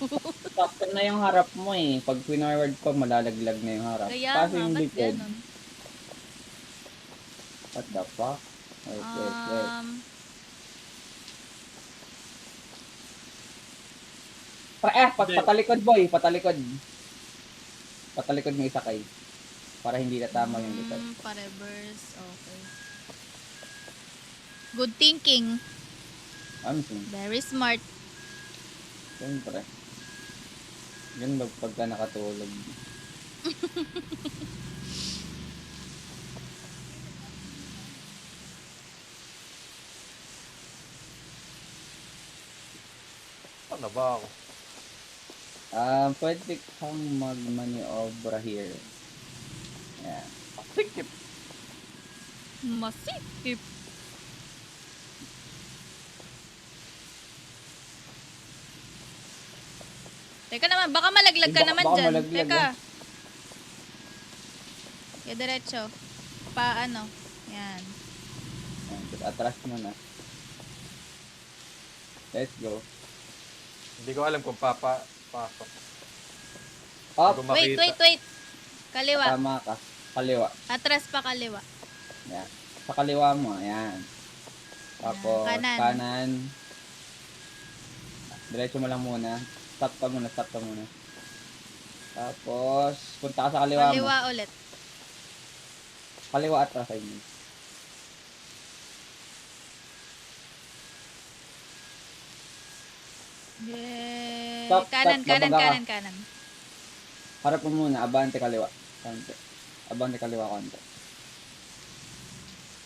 Sakto na yung harap mo eh. Pag forward pa, malalaglag na yung harap. Kaya Kasi nga, yung ba't likod. ganun? What the fuck? Wait. Patalikod boy. Patalikod mo isakay. Para hindi natama yung likod. Pa-reverse. Okay. Good thinking. Very smart. Siyempre. Yun pagka nakatulog. Ano ba ako? Pwede kang mag-maniobra here. Ayan. Sikip. Masikip. Teka naman, baka malaglag ka Baka- naman baka dyan. malaglag, Teka. Kaya diretso. Paano? Yan. Ayan. Tapos atras mo na. Let's go. Hindi ko alam kung papasok. Up! Hindi ko makita. Wait. Kaliwa. Tama ka. Kaliwa. Atras pa kaliwa. Ayan. Sa kaliwa mo. Ayan. Tapos Kanan. kanan. Diretso mo lang muna. Stop ka muna. Tapos, punta ka sa kaliwa mo. Kaliwa ulit. Kaliwa atras ay mo. Yeah. Stop, Kanan. bababa ka. Harap mo muna. Abante kaliwa. Abante kaliwa konti.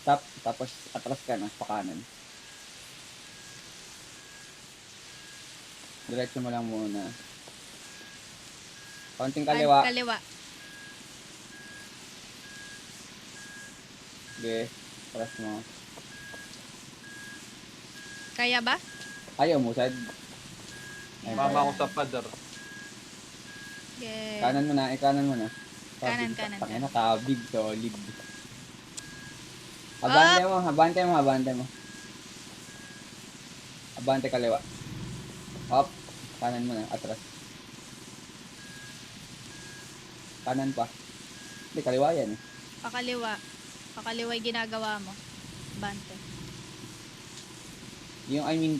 Stop. Tapos atras ka na. Pa kanan. Diretso mo lang muna. Konting kaliwa. Kaliwa. Okay. Atras mo. Kaya ba? Ayaw mo, sad. Ayun, Mama kaya. ko sa pader. Yeah. Kanan mo na. Kanan mo na. Kanan. Tangina, kabig. Solid. Abante mo. Abante kaliwa. Up. Kanan mo na. Atras. Kanan pa. Hindi, kaliwa yan eh. Pakaliwa. Pakaliwa yung ginagawa mo. Bante.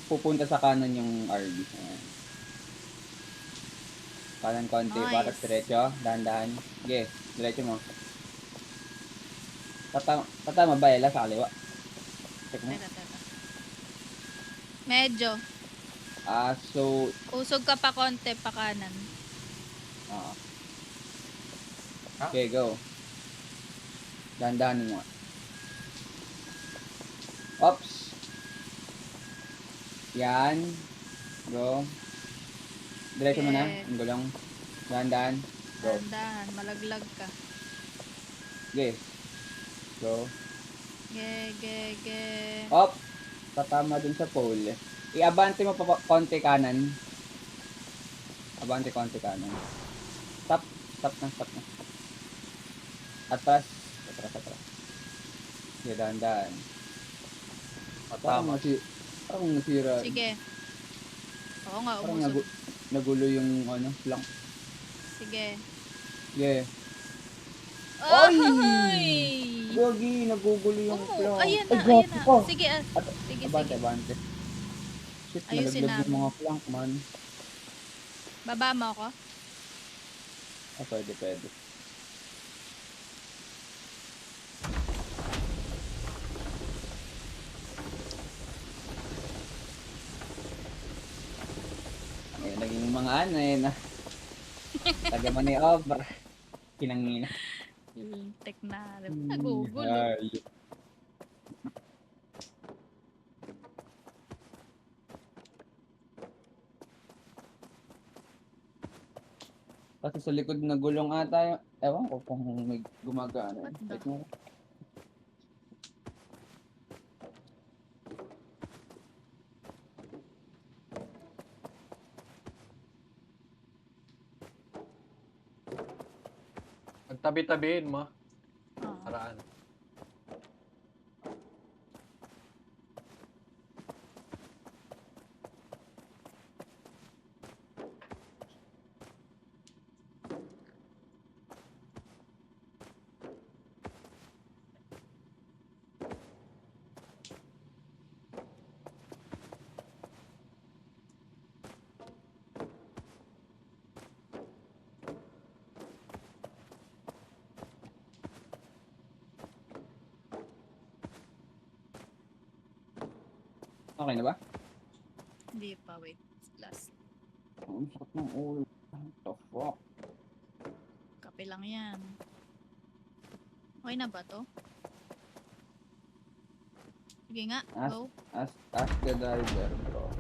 Pupunta sa kanan yung RB. Ayan. Kanan konti. Nice. Batas diretso. Dahan-dahan. Sige, diretso mo. Tatama ba Ella sa kaliwa? Check mo. Teka. Medyo. So, Usog ka pa konti pa kanan. ah. Ha? Okay, go. Dahan-dahan mo. Oops. Yan. Go. Diretso mo na. Okay. Ang gulong. Dahan-dahan. Go. Dandahan. Malaglag ka. Okay. Go. Ge. Up. Tatama dun sa pole. I-abante mo pa konti kanan. Abante konti kanan. Stop na. Atras. Sige, dahan-dahan. Matama. Parang nasira. Sige. Oo nga, Parang umusog. nagulo yung flank. Sige. Yeah. Ay! Gagi, nagugulo yung Oo, flank. ayan Ay, na. gato ka. Sige, sige. Abante. Shit, Ayusin nalaglag yung namin. mga flank, man. Baba mo ako? Pwede. Yung mga ano eh, na taga-maniobra. Pinangina. Yung tech na rin. Nagugulo. Hayop. Kasi sa likod na gulong ata yung, ewan ko kung may gumagana. What the? Wait mo. Magtabi-tabihin mo. Oo. Paraan. Okay na ba? Hindi pa, wait. Last. Ang sakit ng ulo. What the fuck? Kape lang yan. Okay na ba to? Sige nga, go. Ask the driver, bro.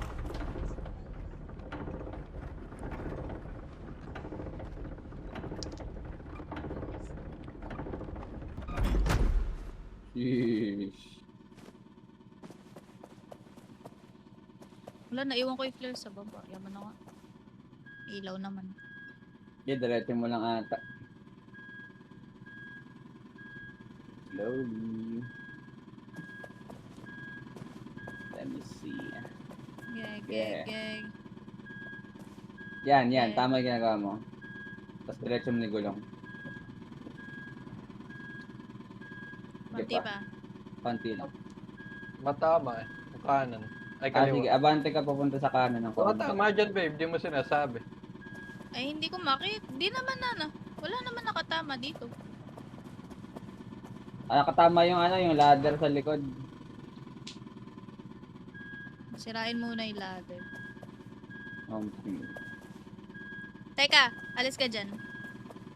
Sheesh. Wala, naiwan ko yung flare sa baba. Yaman na nga. Ilaw naman. Yeah, diretso mo lang ata. Slowly. Let me see. Gag, Yeah. gag, gag. Yan, Okay. tama yung ginagawa mo. Tapos diretso mo ni gulong. Konti pa. pa. Konti lang. Matama eh. Yung kanan. Ay, Sige, kaliwa. abante ka papunta sa kanan ng Oo, konti. tama dyan, babe. Di mo sinasabi. Ay, hindi ko makit. Di naman na. Wala naman nakatama dito. Nakatama yung ano, yung ladder sa likod. Sirain muna yung ladder. Okay. Teka, alis ka dyan.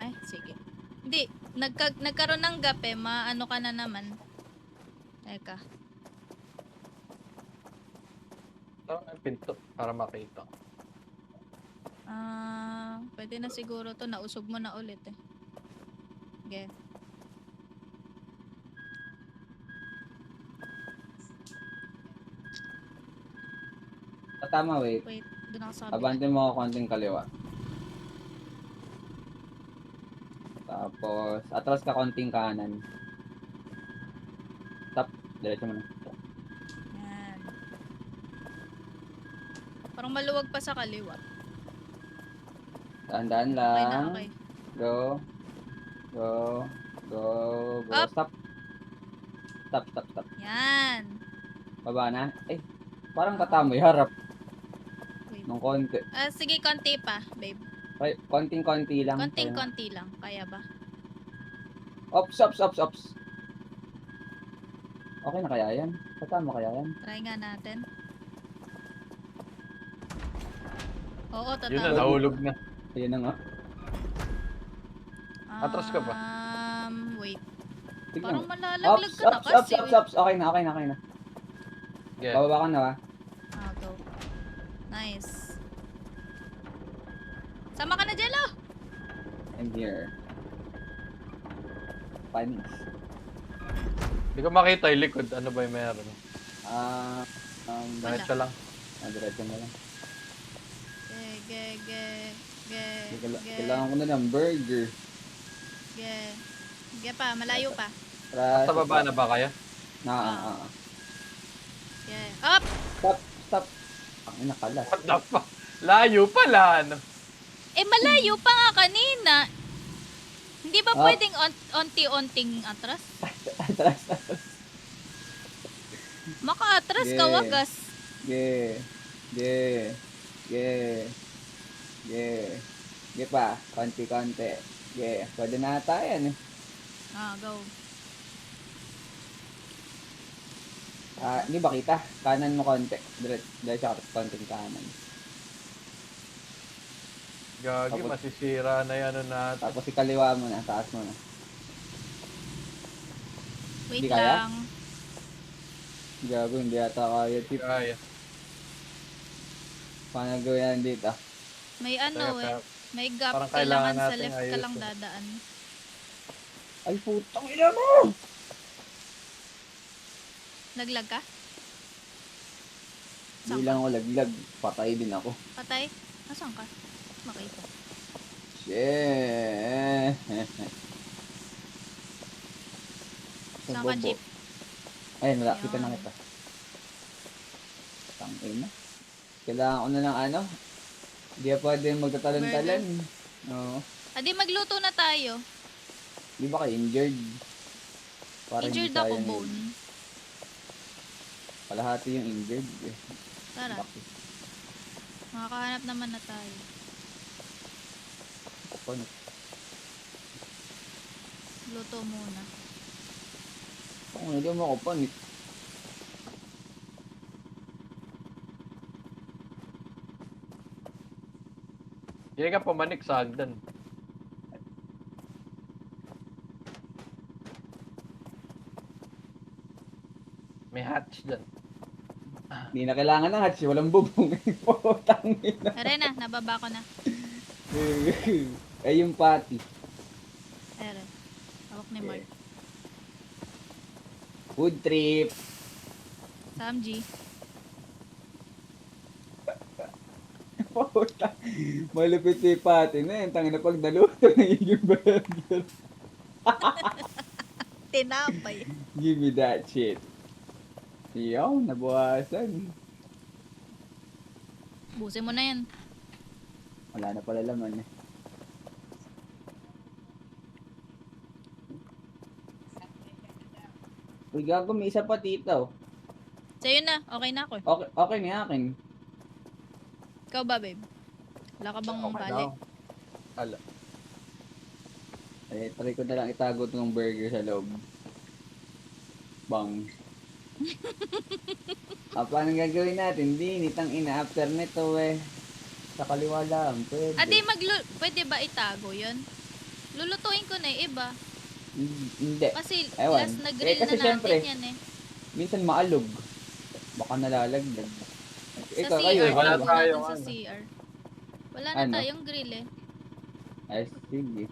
Ay, sige. Hindi, nagkaroon ng gap eh. Maano ka na naman. Teka. Ito, ang pinto. Para makita. Pwede na siguro to. Nausog mo na ulit eh. Okay. Tama, wait. Wait, doon ako sa kabila. Abante mo ako konting kaliwa. Tapos, atras ka konting kanan. Stop. Diretso mo na. Yan. Parang maluwag pa sa kaliwa. Dahan-dahan Okay na, lang. okay. Go. Go. Go. Go. Up. Stop. Stop. Yan. Baba na. Eh, parang katama yung harap. Wait. Nung konti. Sige, konti pa, babe. Ay, konting-konti lang. Konting-konti lang. Kaya ba? Ops. Okay na kaya yan? Katama kaya yan? Try nga natin. Oo, Yun na, tatama. nahulog na. Ayun na nga. Atras ka pa. Wait. Sige Parang na. malalaglag ka na kasi. Ops. Okay na. Yeah. Bababa ka na ba? Go. Nice. Sama ka na, Jello! I'm here. Panis. Hindi ko makita yung likod. Ano ba yung meron? Wala. Diretso lang. Diretso na lang. Ge. Kailangan ko na ng burger. Ge pa, malayo pa. Sa baba na ba kayo? Ge. Up! Stop. Ang inakalas. What the fuck? Layo pala, ano? Malayo pa nga kanina. Hindi ba Up. pwedeng onti-onting atras? Atras. Maka-atras ka, Ge. wagas. Ge pa. Konti. Pwede na ata yan eh. Go. Hindi ba kita? Kanan mo konti. Diretso ka konting kanan. Gagi, Tapos- masisira na yan ano natin. Tapos ikaliwa mo na, taas mo na. Wait Hindi kaya? lang. Gago, hindi yata kaya. Tip, Kaya. paano gawin yan dito? May ano Teka, may gap. parang Kailangan kailangan sa nating left ka ayusin. lang dadaan. Ay, putang ina mo! Naglag ka? Hindi lang ako laglag. Patay din ako. Patay? Nasaan ka? Makita. Shit. Saan ka, Jeep? Ayun, wala. Ayun. Kita na kita. Tangin na. Kailangan ko na ng ano. Hindi ka pwede magtatalon-talon. Oo. Adi, magluto na tayo. Di ba kayo injured? Para hindi Injured ako, sayang yun. bone. Kalahati yung injured. Eh. Tara, Bakit? makakahanap naman na tayo. Paano? Luto muna. Kung hindi mo ako panik. Hindi ka pumanik sa hagdan. May hatch dyan. Hindi na kailangan ng hatch. Walang bubong. Putangin na. Tara na, nababa ko na. Ay, yung patty. Tara. Hawak ni Mark. Food trip. Sam G. Puta. Malupit si patty na yun. Tangin na pag naluto na yung burger. Tinapay. Give me that shit. Yo, nabuhasan. Busin mo na yan. Wala na pala laman eh. Uy, gago, may isa pa tito. Sa'yo na, okay na ako. Okay, okay ni akin. Ikaw ba, babe? Wala ka bang Okay bali? daw. Ala. Eh, try ko na lang itago tong burger sa loob. Bang. Paano gagawin natin? Di, nitang ina after nito eh. Sa kaliwa lang, pwede. Adi, pwede ba itago yun? Lulutuin ko na yung iba. Hindi. Kasi Ewan. last na grill kasi na natin syempre, yan eh. minsan maalog. Baka nalalagdag. Sa Ikaw, CR, kayo, wala tago tayong natin sa ano. CR. Wala na Ano? tayong grill eh. Ay, sige.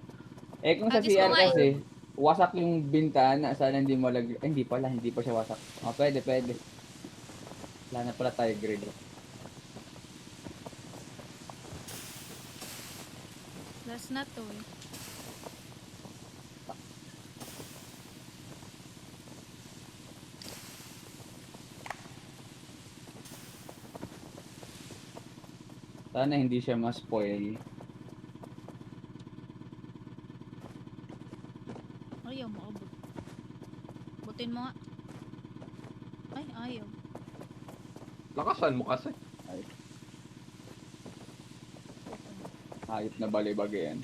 Eh, kung sa Agis CR mo nga eh. kasi, wasak yung bintana, sana hindi mo lag... Ay, hindi pala, hindi pa siya wasak. Oh, pwede, pwede. Wala na pala tayo grill. Last na to eh. Sana hindi siya ma-spoil. Ayaw mo abot. Butin mo nga. Ay, ayaw. Lakasan mo kasi. Hayop na balibag yan.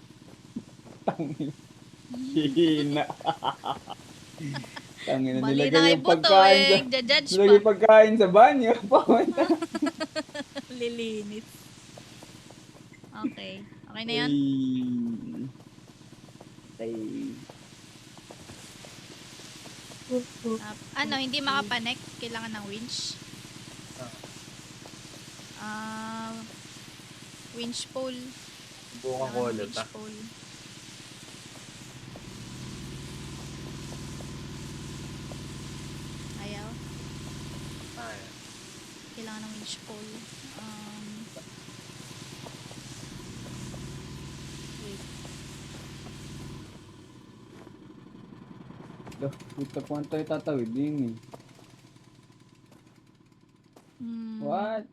Tangin. Hina. Tangin na Mali na nilagay kay yung Buto pagkain eh. sa... Judge Nilagay pa. pagkain sa banyo. Papunta. Lilinis. Okay. Okay na yan? Ay. Ano, hindi makapanek. Kailangan ng winch. Winch pole. Bukan ko Kailangan ng ulit winch ah. pole. Ayaw. Ay. Kailangan ng winch pole. Wait. Puta po ang tayo tatawid din eh. What?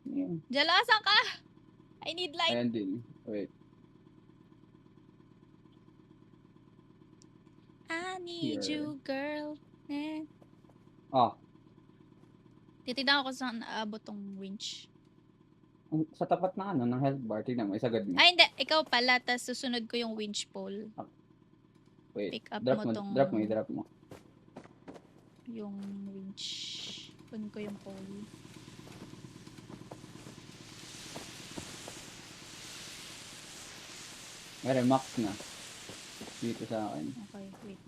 Yan. Jala, asan ka? I need light. Ayan din. Wait. I need Here. you, girl. Eh. Ah, Titignan ko kung saan naabot tong winch. sa tapat na ano, ng health bar. Tignan mo, isagad mo. Ay, hindi. Ikaw pala. Tapos susunod ko yung winch pole. Wait. Pick up Drop mo mo, tong... drop mo, i-drop mo. Yung winch. Kunin ko yung pole. May remax na. Dito sa akin. Okay, wait.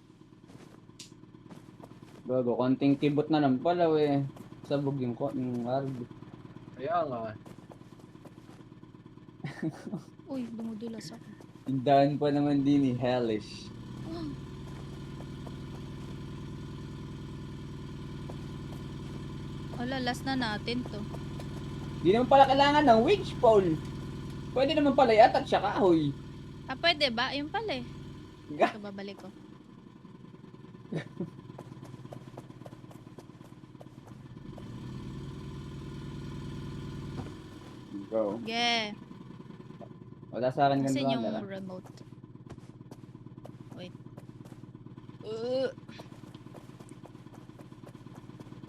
Bago, konting kibot na lang pala we. Sabog yung arb. Kaya nga. Uy, dumudulas ako. Yung daan pa naman din hellish. Wala, last na natin to. Di naman pala kailangan ng winch pole. Pwede naman pala yata siya kahoy. Ah, pwede ba? Ayun pala eh. Ga. Ito, babalik ko. Go. Yeah. Wala sa akin Kasi yung ganun. remote. Wait.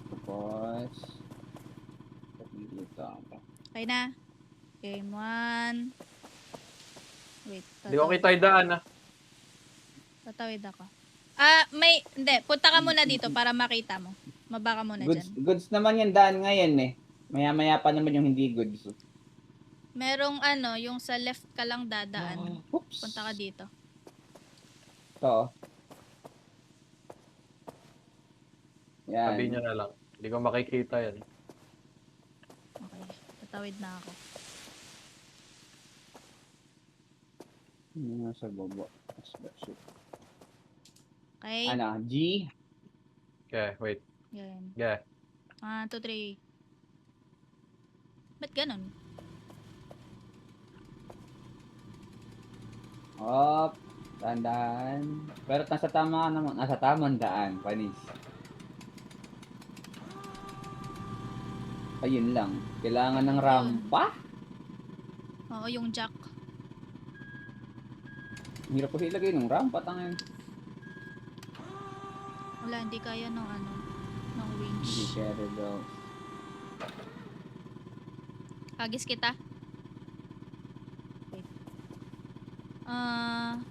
Tapos. Dito ako. Okay na. Game 1. Wait. Hindi ko kita yung daan ah. Tatawid ako. Ah, hindi. Punta ka muna dito para makita mo. Maba ka muna dyan. Goods naman yung daan ngayon eh. Maya-maya pa naman yung hindi goods. Merong yung sa left ka lang dadaan. Oops. Punta ka dito. Ito. Yan. Sabihin nyo na lang. Hindi ko makikita yan. Okay. Tatawid na ako. Ano nga sa baba? Shit. Okay. Ano? G? Okay, wait. Yan. Yeah. 1, 2, 3. Ba't ganun? Up. Dahan-dahan. Pero nasa tama ka naman. Nasa tamang daan. Panis. Ayun lang. Kailangan ng rampa? Oo, yung jack. Ang hirap kasi ilagay ng rampa. Tangin. Wala, hindi kaya ng ng Hindi winch. kaya daw. Hagis kita. Wait.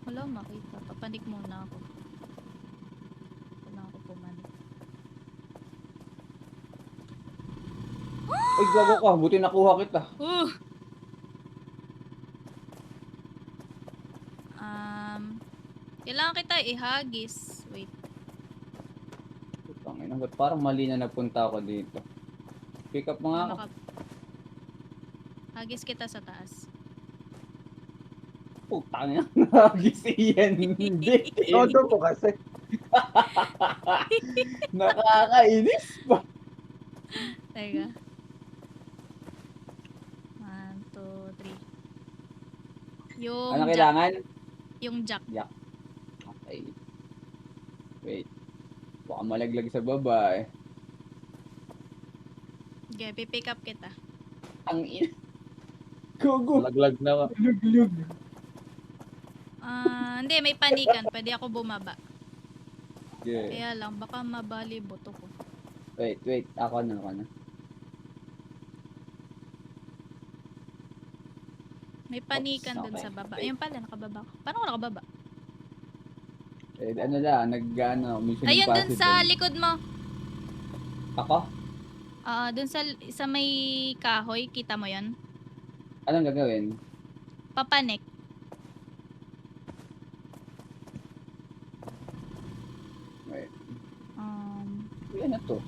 Wala makita. Papanik muna ako. Wala ako pumanik. Ay, gago ka. Buti nakuha kita. Kailangan kita ihagis. Wait. Tangin. Ba't parang mali na napunta ako dito? Pick up mo nga ako. Hagis kita sa taas. Putang ina. Nagis iyan. Hindi. Todo ko kasi. Nakakainis pa. Teka. 1, 2, 3. Yung Ano jack. kailangan? Yung jack. Okay. Wait. Baka malaglag sa baba eh. Okay, pipick up kita. Ang ina. Gogo. Laglag na nga. Luglug. Hindi, may panikan. Pwede ako bumaba. Yeah. Kaya lang, baka mabali buto ko. Wait. Ako na. May panikan Oops, dun okay. sa baba. Wait. Ayun pala, nakababa ko. Paano ko nakababa? Ano lang, Mission Ayun, dun Impossible. sa likod mo. Ako? Dun sa may kahoy, kita mo yon. Anong gagawin? Papanik. Wait. Um, Ano to?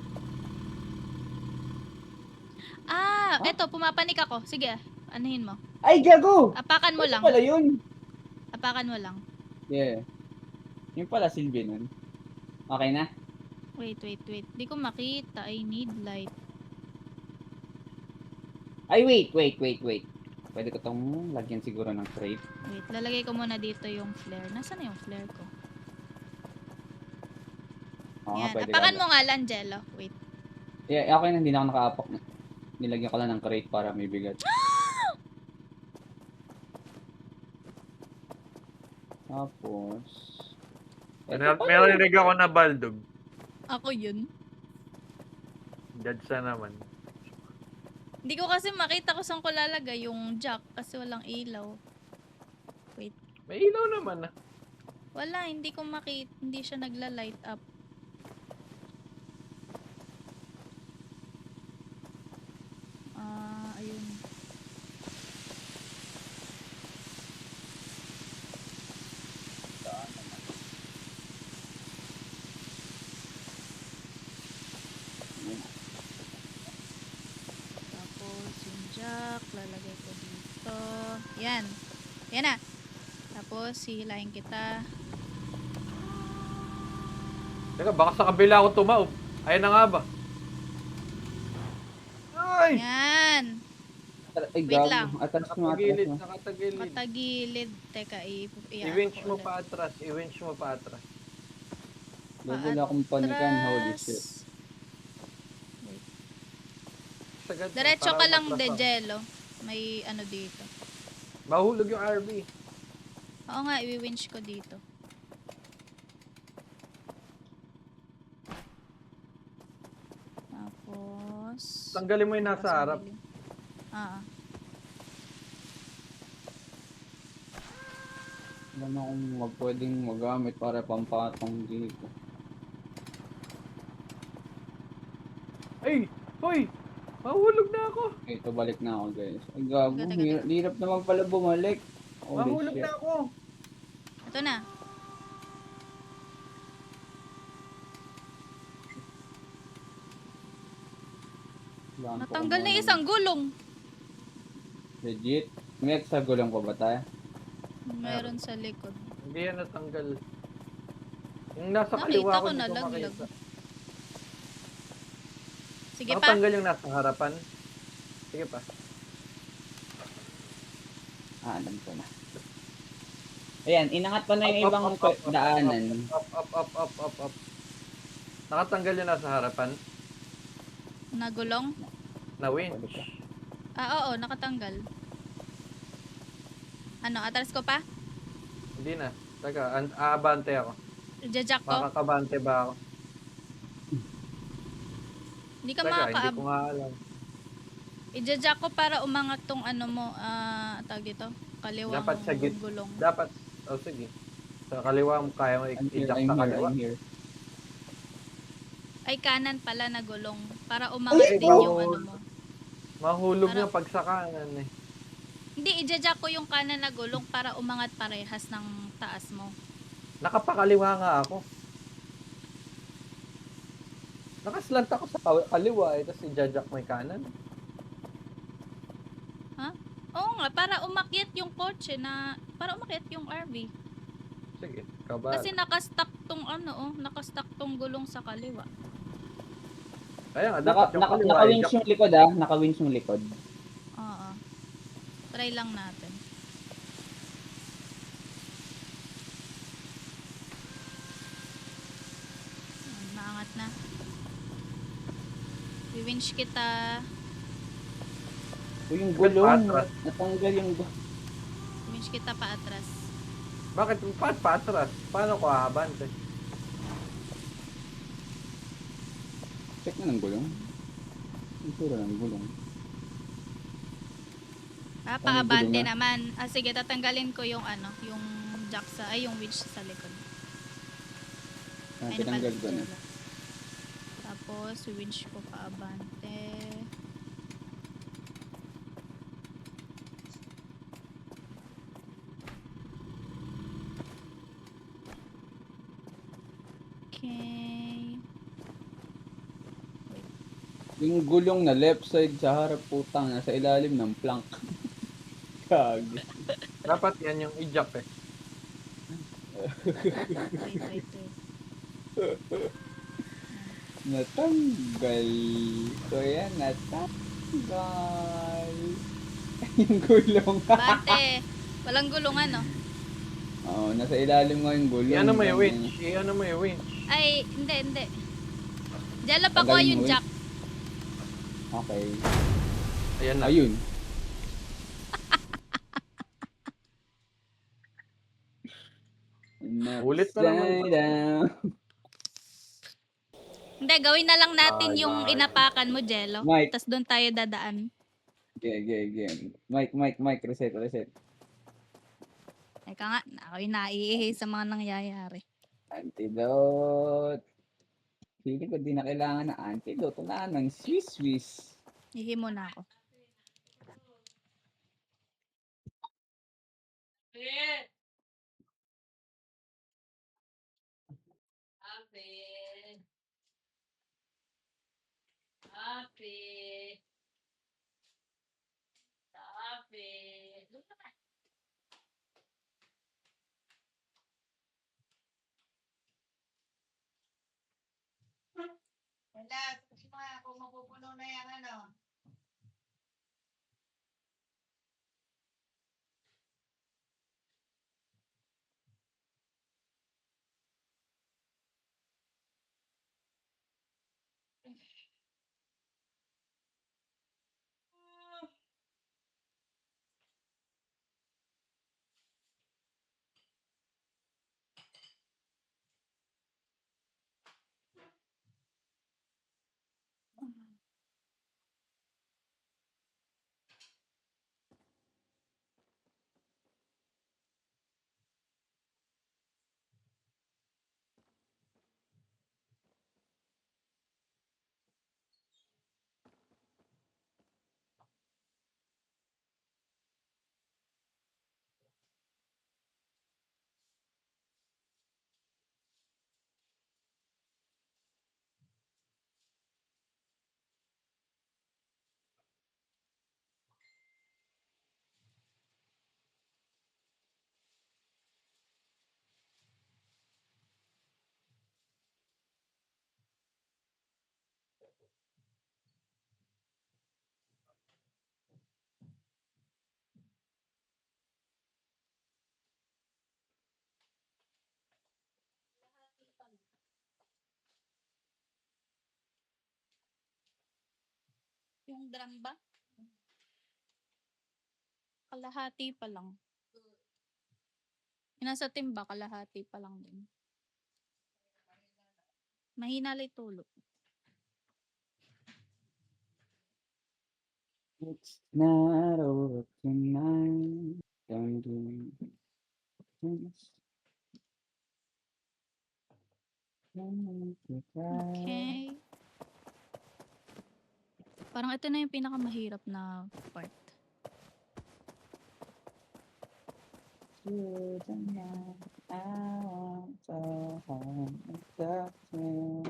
eto, pumapanik ako. Sige, anuhin mo. Ay, gago! Apakan mo Ano lang. pala yun? Apakan mo lang. Yeah. Yung pala silbi nun. Okay na? Wait. Di ko makita. I need light. Ay, wait. Pwede ko tong lagyan siguro ng crate. Wait, lalagay ko muna dito yung flare. Nasaan na yung flare ko? Oo nga, Yan. pwede Apakan ka. mo nga lang, Jello. Wait. Yeah, okay na, hindi na ako nakaapak na. Nilagyan ko lang ng crate para may bigat. Tapos... May narinig ako na baldog. Ako yun. Judge naman. Hindi ko kasi makita kung saan ko lalagay yung jack kasi walang ilaw. Wait. May ilaw naman ah. Wala, hindi ko makita. Hindi siya nagla-light up. Ayun. jack, lalagay ko dito. Yan. Yan na. Tapos, hihilahin kita. Teka, baka sa kabila ako tumaob. Ayun na nga ba? Ay! Yan. Ay, Wait gago. lang. Atras mo, atras Nakatagilid, mo. nakatagilid. Matagilid. Teka, i-ano I-winch ko mo ulit. pa atras, i-winch mo pa atras. Gagawin akong panikan. Holy Atras. shit. Sagad mo, Diretso para ka lang, umatras de ako. Jello. May ano dito. Mahulog yung RV. Oo nga, i-winch ko dito. Tapos... Tanggalin mo yung nasa Tapos harap. mabili. Ah, Wala na akong pwedeng magamit para pampatong dito. Ay! Hoy! Mahulog na ako! Okay, ito balik na ako guys. Ay gago, Teka. hirap naman pala bumalik. Holy Mahulog shit. na ako! ito na. Wala pa Natanggal na akong yung isang gulong. Legit. May extra gulong pa ba tayo? Meron sa likod. Hindi yan natanggal. Yung nasa Nakita kaliwa ko ko, hindi ko nalaglag. makita. Sige pa. Nakatanggal yung nasa harapan. Sige pa. Ah, alam ko na. Ayan, inangat ko na yung ibang daanan. Up. Nakatanggal yung nasa harapan. Nagulong. Na winch. Oo, nakatanggal. Ano, atras ko pa? Hindi na. Teka, aabante ako. Jajack ko? Makakabante ba ako? Hindi ka Teka, hindi makakaab. ko nga alam. I-jack ko para umangat tong ano mo, tawag dito, kaliwang Dapat sa gulong. Dapat, sige. Sa kaliwa mo, kaya mo i-jack sa kaliwa. I'm here. Ay, kanan pala na gulong. Para umangat din yung ano mo. Mahulog Para- yung pagsakanan eh. Hindi, i-jack ko yung kanan na gulong para umangat parehas ng taas mo. Nakapakaliwa nga ako. Nakaslant ako sa kaliwa eh, tapos i-jack mo yung kanan. Oo nga, para umakyat yung kotse na, para umakyat yung RV. Sige, kabal. Kasi nakastack tong ano, nakastack tong gulong sa kaliwa. Kaya nga, dapat yung kaliwa Naka-winch i-jack. yung likod ah. Naka-winch yung likod. Oo. Try lang natin. Maangat na. I-winch kita. O yung Ba't gulong. patras? Natanggal yung gulong. I-winch kita pa atras. Bakit patras? Paano ko aabante? Check na ng gulong. Ang sura ng gulong. Paabante gulong na? naman. Sige, tatanggalin ko yung ano, yung jack sa, ay yung winch sa likod. Ah, Ay, tinanggal ko na. napalala. Tapos, winch ko paabante. Okay. Yung gulong na left side sa harap putang nasa ilalim ng plank. Kag. Dapat yan yung i-jack eh. Wait. Natanggal. So yan, natanggal. Yung gulong. Bante, walang gulungan, no? Oo, nasa ilalim nga yung gulong. I-ano mo yung winch? I-ano mo yung winch? Ay, hindi. Diyan lang pa ko Tagalin yung mo, jack. Okay. Ayan na. Ayun. Ulit na naman. Upside down. Hindi, gawin na lang natin Ay, yung ay. inapakan mo, Jello. Mike. Tapos doon tayo dadaan. Game. Mike, reset. Teka nga, ako'y naiihi sa mga nangyayari. Antidote. Hindi ko di na kailangan ng antidote. Wala ng Swiss. Ihi muna ako. puno na yan, ano. Yung drum ba? Kalahati pa lang. Yung nasa timba, kalahati pa lang din. Mahina lang tulo. It's not over tonight. Don't do this. Don't make me cry. Okay. Parang ito na yung pinakamahirap na part. Through the night, I want to hold you.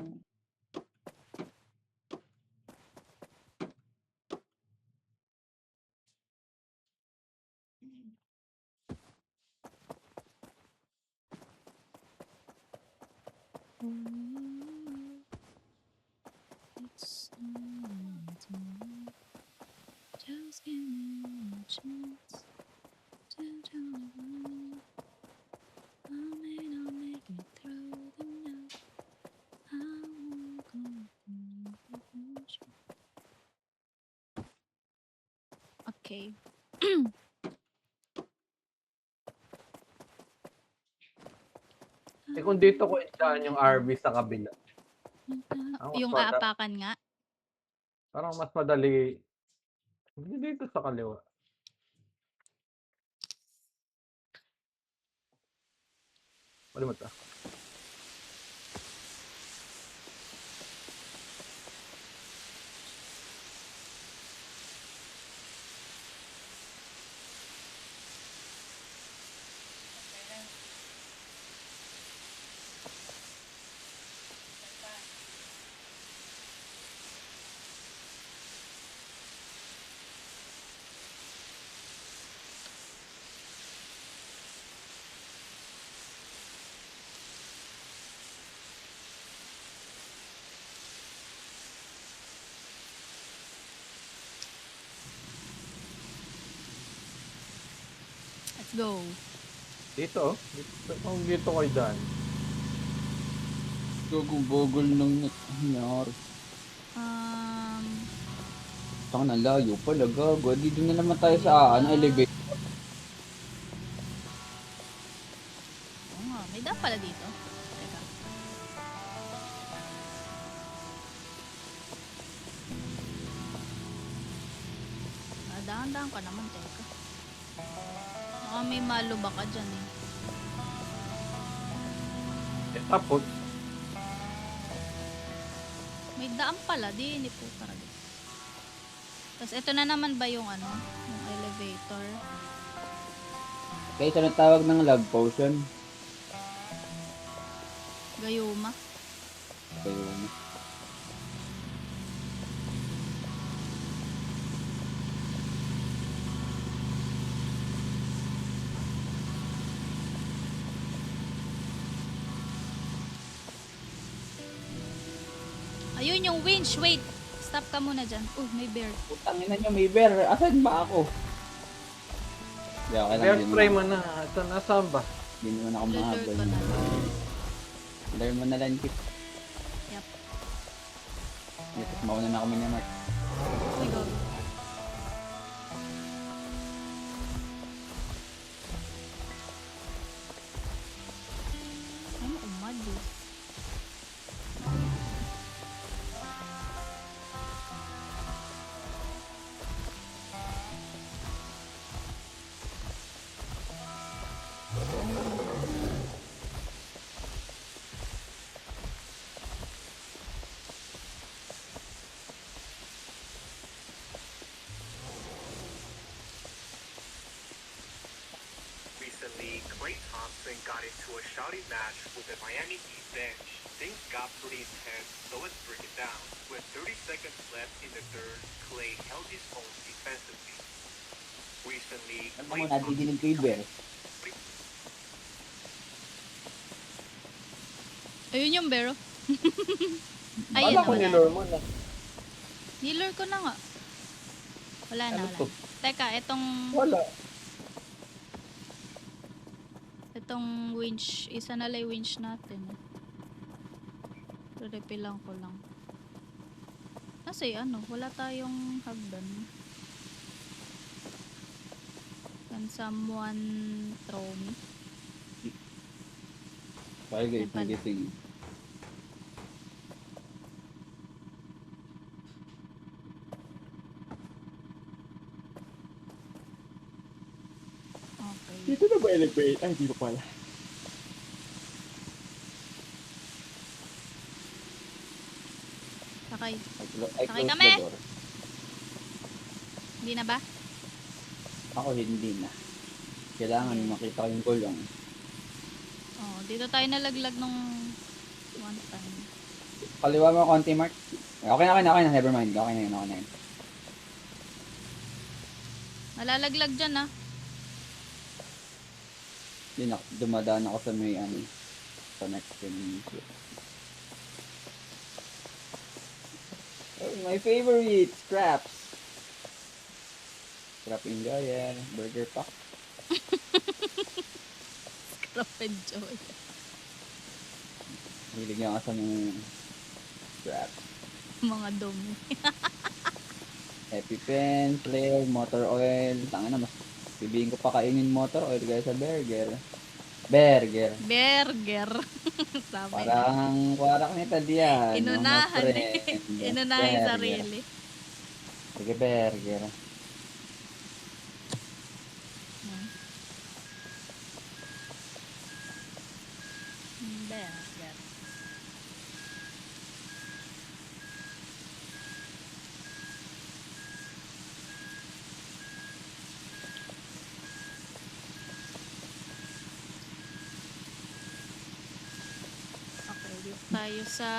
It's just give me a chance to do it. I may not make it through the night. I won't go through the ocean. Okay. Eh kung dito ko isaan yung RV sa kabila. Yung mas aapakan nga. Parang mas madali. Hindi dito sa kaliwa. Wala mo ta. Let's go. Dito oh. Dito ko dyan. Gugubogol ng nangyari. Saka na layo pala, gago. Dito na naman tayo sa elevator. Oo nga, may daan pala dito. Teka. Dahan-dahan ka naman, teka. Baka may maluba ka dyan eh. Eh, tapos, May daan pala, di ni po talaga. Tapos ito na naman ba yung ano, yung elevator? Kaya isa na tawag ng love potion. Gayuma. Ayun. Ayun yung winch, wait. Stop ka muna dyan. May bear. Putang ina nyo, may bear. Asan ba ako? Hindi, okay lang. Bear Hindi spray naman, mo na. Ito, nasaan ba? hindi naman ako Lulur mahabol. ko na. Learn mo na lang, Kip. Yep. Dito, mauna na kami ni Mark. Uy, go. Ay, umad eh. Recently, Klay Thompson got into a shouting match with the Miami Heat bench. Things got pretty intense, so let's break it down. With 30 seconds left in the third, Klay held his own defensively. Recently, Ano Klay mo, nadidinig ko yung bear. Ayun yung bear. Ayun Ayun na, ko wala. nilure mo na. Nilure ko na nga. Wala na, Ano wala. to? Teka, Wala. itong winch, isa na lang yung winch natin. Repilang ko lang. Kasi wala tayong hagdan. Can someone throw me? Bye guys, Napal. nagising. Okay. Dito na ba elevate? Ay, di pa pala. Sakay. I Sakay close kami! the door. Hindi na ba? Ako hindi na. Kailangan makita ko yung gulong. Oh, dito tayo nalaglag nung one time. Kaliwa mo konti, Mark. Okay na. Never mind. Okay na yun. Nalalaglag dyan ah. Dumadaan ako sa may sa next game. Oh, my favorite, scraps. Scrap enjoyer, burger pack. Scrap and joy. Hilig nga ako sa mga scraps. Mga dumi. EpiPen, flare, motor oil. Tanga na, mas bibihin ko pa kainin motor oil guys sa burger. Burger. Sabi na. Parang kwarak nita diyan. Inunahan mga eh. friend. Inunahan yung Burger. sarili. Sige, burger. Burger. Okay, dito tayo sa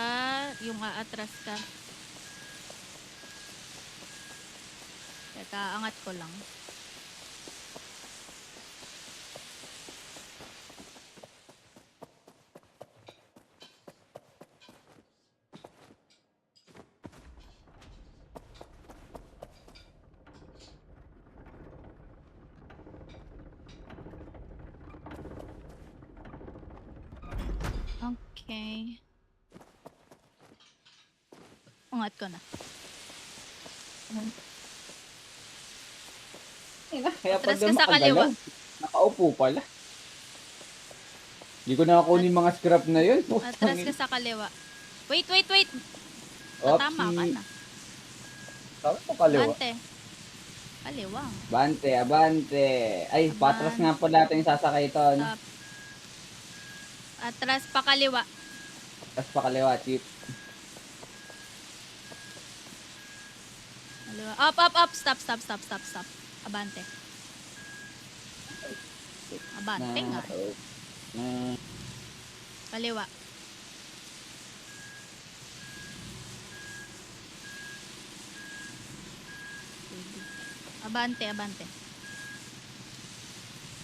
yung aatras ka. Teka, angat ko lang. Okay. Angat ko na. Kaya pag Atras ka sa kaliwa. nakaupo pala. Hindi ko nakakunin mga scrap na yun. Atras ka sa kaliwa. Wait. Tama ka na. Sabi mo kaliwa. Bante. Kaliwa. Abante. Ay, Abante. patras nga po natin yung sasakay ito. No? Stop. Atras pa kaliwa. Tapos pa kaliwa, chip. Kaliwa. Up. Stop. Abante. Abante nga. Na, Kaliwa. Abante.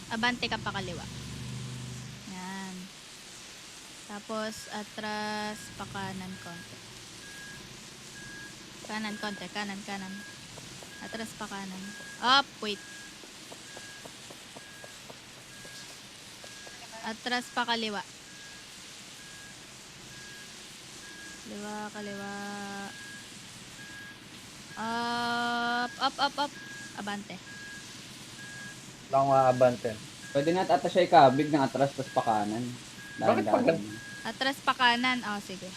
Abante ka pa kaliwa. Yan. Tapos, atras pa kanan konti. Kanan, konti. Kanan, kanan. Atras pa kanan. Up, wait. Atras pa kaliwa. Kaliwa, kaliwa. Up. Abante. Wala akong aabante. Pwede na ata siya ikabig ng atras tas pa kanan. Bakit pa Dahan-dahan. Atras pa kanan. Oh, sige.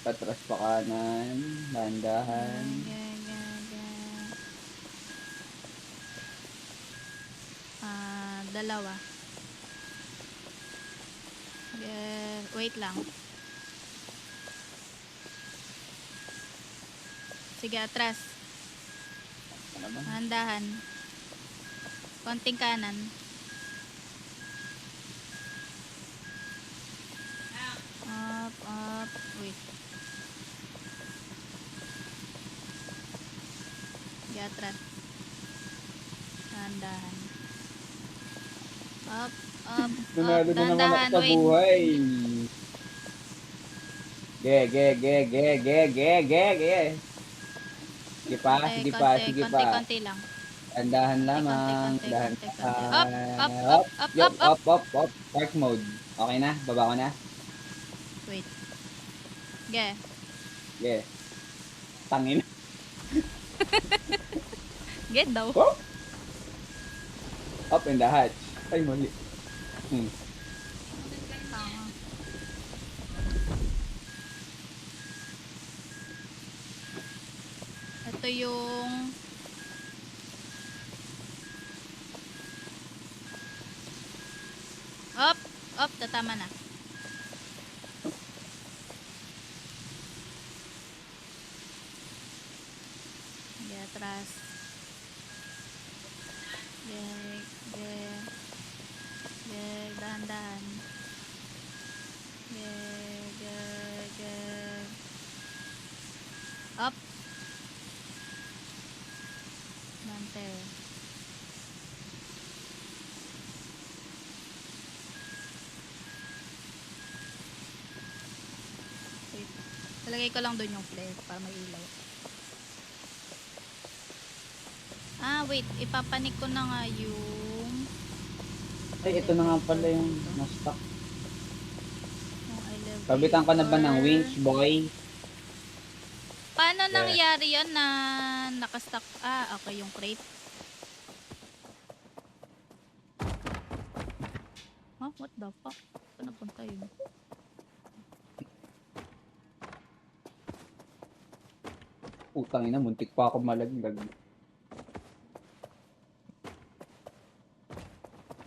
Atras pa kanan. Dahan-dahan. Dalawa. Wait lang. Sige, atras. Ano ba? Handahan. Konting kanan. Up. Wait. Sige, atras. Handahan. Up. Nanalo na naman ako Dahan-dahan, sa wait. buhay. Ge. Sige pa. Konti lang. Dahan lamang. konti. Dahan. Up. Park mode. Okay na? Baba ko na? Wait. Ge. Ge. Tangin. Get daw. Oh! Up in the hatch. Ay, mali. Tama. Ito yung up, tatama na. Sige, atras. Dahan-dahan. Up. Bante. Wait. Talagay ko lang doon yung flare para may ilaw. Wait. Ipapanik ko na nga yung Ay, ito na nga pala yung na-stuck. elevator. Kabitan ka na ba ng winch, boy? Paano Yeah. nangyari yun na nakastock? Okay, yung crate. What the fuck? Saan napunta yun? Putang ina, muntik pa ako malaglag.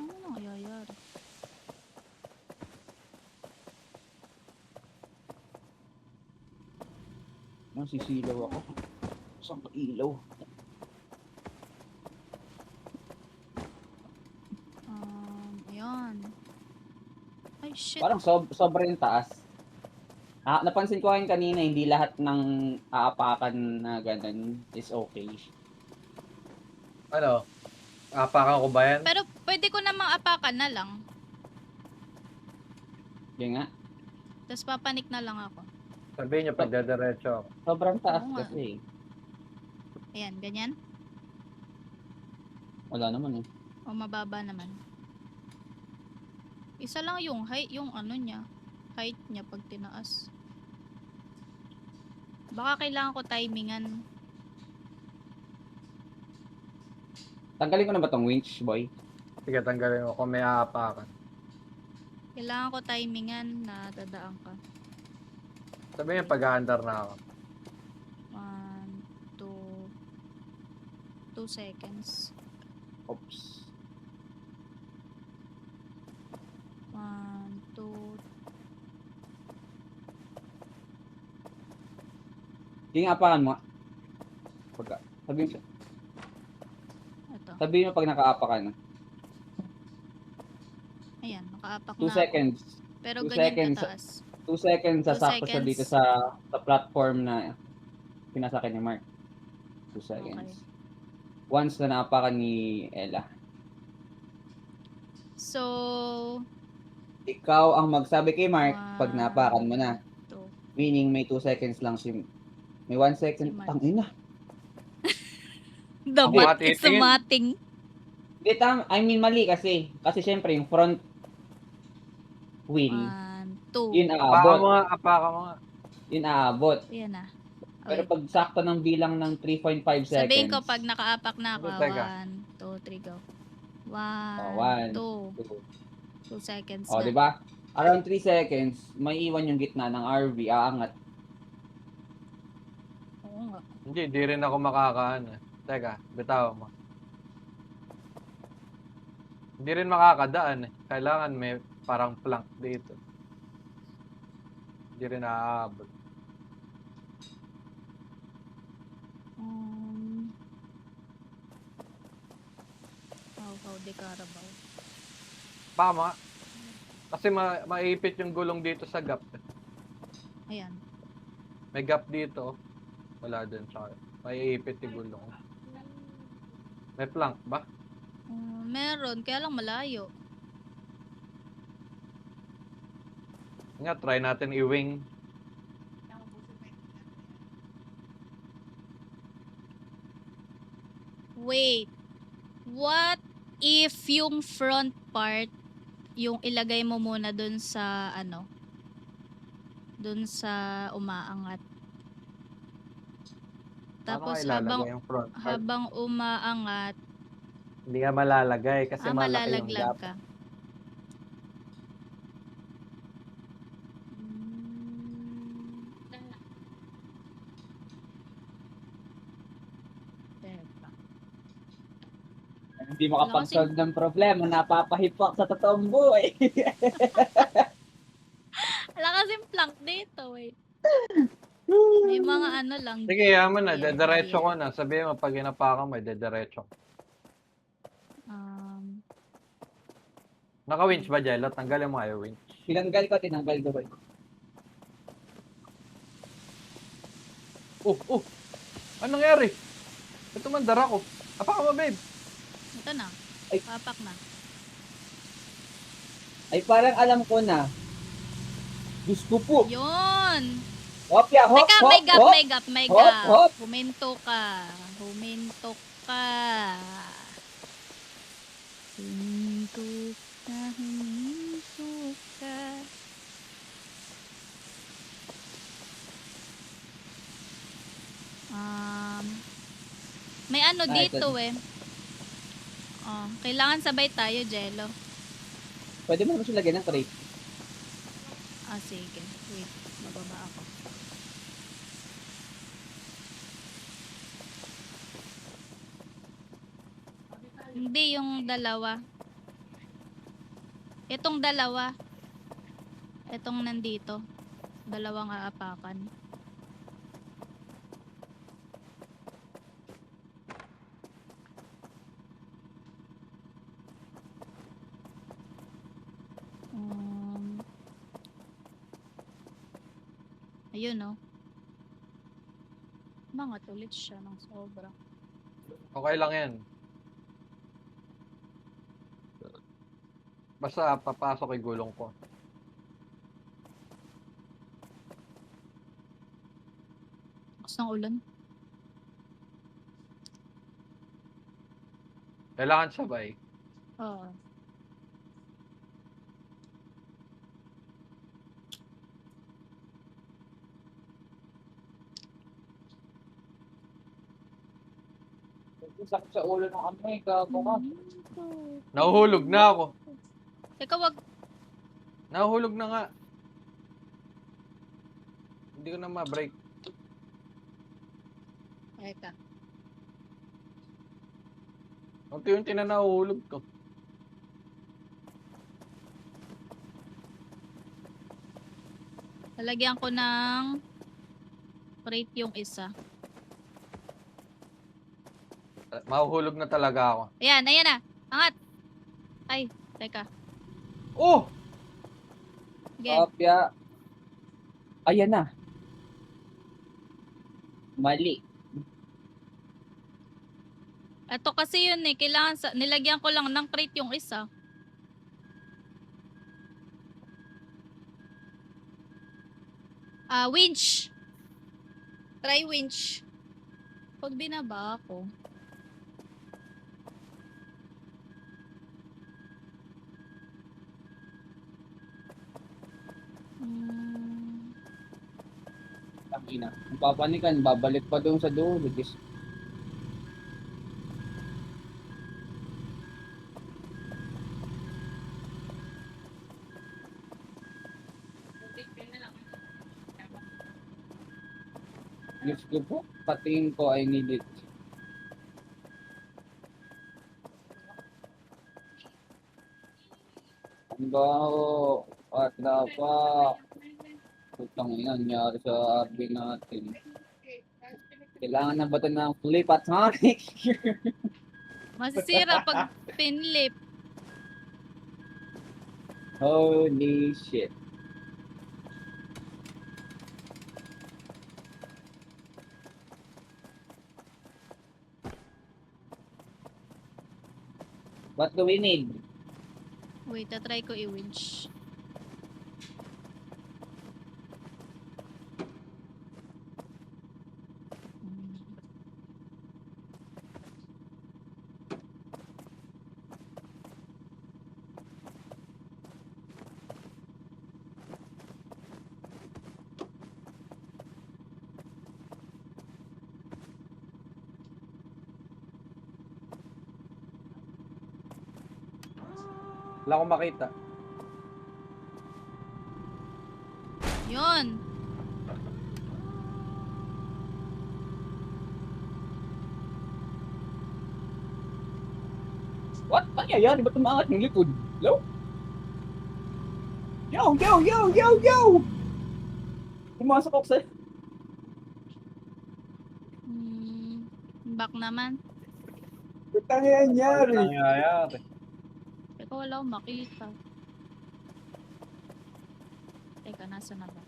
Ano nangyayari? Nasisilaw ako. Saan ka ilaw? Ayan. Ay, shit. Parang sobrang taas. Napansin ko ngayon kanina, hindi lahat ng aapakan na ganun is okay. Ano? Apakan ko ba yan? Pero pwede ko namang apakan na lang. Yan nga. Tapos papanik na lang ako. Sabihin nyo pag dadiretso ako. Sobrang taas Oo nga. kasi. Ayan, ganyan. Wala naman eh. O mababa naman. Isa lang yung height, yung ano niya. Height niya pag tinaas. Baka kailangan ko timingan. Tanggalin ko na ba tong winch, boy? Sige, tanggalin mo kung may aapakan. Kailangan ko timingan na dadaan ka. Sabihin nyo pag-aandar na ako. 1, 2 seconds. Oops. 1, 2. Yung apakan mo. Sabihin Ito. mo pag nakaapakan. Ayan, nakaapak 2 na seconds. ako. Pero 2 ganyan seconds. kataas. 2 seconds, 2 sasakto siya seconds. dito sa platform na pinasakyan ni Mark. 2 seconds. Once na naapakan ni Ella. So, Ikaw ang magsabi kay Mark pag One, napakan mo na. two. Meaning may 2 seconds lang si... May 1 second. Si Mark. Tangina. Dapat Ako it's matitingin. mating. Hindi, I mean, mali kasi. Kasi syempre, yung front wheel, 1, 2. yun Apaka aabot. mo nga, apaka mo nga. Yun aabot. Ayan na. Pero Okay. pag sakto ng bilang ng 3.5 seconds. Sabihin ko pag nakaapak na ako. Teka. 1, 2, 3, go. Oh, 1, 1, 2. 2 seconds Oh, na. di ba? Around 3 seconds, may iwan yung gitna ng RV, aangat. Oo nga. Hindi, di rin ako makakaan. Teka, bitaw mo. Hindi rin makakadaan. Kailangan may parang plank dito. Hindi rin naaabot. How de Carabao. Tama. Kasi maipit yung gulong dito sa gap. Ayan. May gap dito. Wala din sa maiipit yung gulong. May plank ba? Meron, kaya lang malayo. Nga, try natin i-wing. Wait. What if yung front part, yung ilagay mo muna dun sa ano? Dun sa umaangat. Paano Tapos ka ilalagay yung front part? habang umaangat, Hindi ka malalagay kasi malaki yung malalaglag gap. ka. Teka. Hindi makapag-solve ng problema, napapahipak sa totoong buhay. Wala kasing plank dito, wait. May mga ano lang. Sige, yaman na. Yeah, Dediretso yeah. ko na. Sabihin mo, pag inapakan mo, dediretso. Naka-winch ba, Jello? Tanggalin mo kayo winch. Tinanggal ko. Ano nangyari? Ito mandara ko. Apakan mo, babe. Ito na. Ay. Papak na. Ay, parang alam ko na. Diyos ko po. Yun! Hop, ya, hop, Teka, hop, may gap, hop. may gap, may hop, gap. hop. Huminto ka. Huminto ka. Huminto ka, huminto ka. May ano dito eh. Oh, kailangan sabay tayo, Jello. Pwede mo naman siya lagyan ng crate. Sige. Wait, bababa ako. Hindi, yung dalawa. Itong dalawa. Itong nandito. Dalawang aapakan. Ayun, no? Mangat ulit siya ng sobra. Okay lang yan. Basta papasok yung gulong ko. Lakas ng ulan. Kailangan sabay. Oo. Sakit sa ulo ng amoy, gago ka. Nahuhulog na ako. Teka, wag. Nahuhulog na nga. Hindi ko na ma-break. Teka. Unti-unti na nahuhulog to. Lalagyan ko ng crate yung isa. Mahuhulog na talaga ako. Ayan, ayan na. Angat. Ay, teka. Oh! Sige. Hop, ya. Ayan na. Mali. Ito kasi yun eh. Kailangan nilagyan ko lang ng crate yung isa. Winch. Try winch. Pag binaba ako. Hmm. Tangina. Kung papanikan, babalik pa doon sa dulo. Diyos. Diyos ko po, patingin ko I need it. Ang baho. What the fuck? Putang ina, nangyari sa RB natin. Kailangan na ba ito ng flip atomic? Masisira pag pinlip. Holy shit. What do we need? Wait, try ko i-winch. Hmm. Wala akong makita. Yun. What? Nangyayari? Ba't umangat yung likod? Hello? Yo, yo, yo, yo, yo! Pumasok ako sa... Hmm. Back naman. Ba't nangyayari? Ano nangyayari? Teka, wala akong makita. Teka, nasa na ba?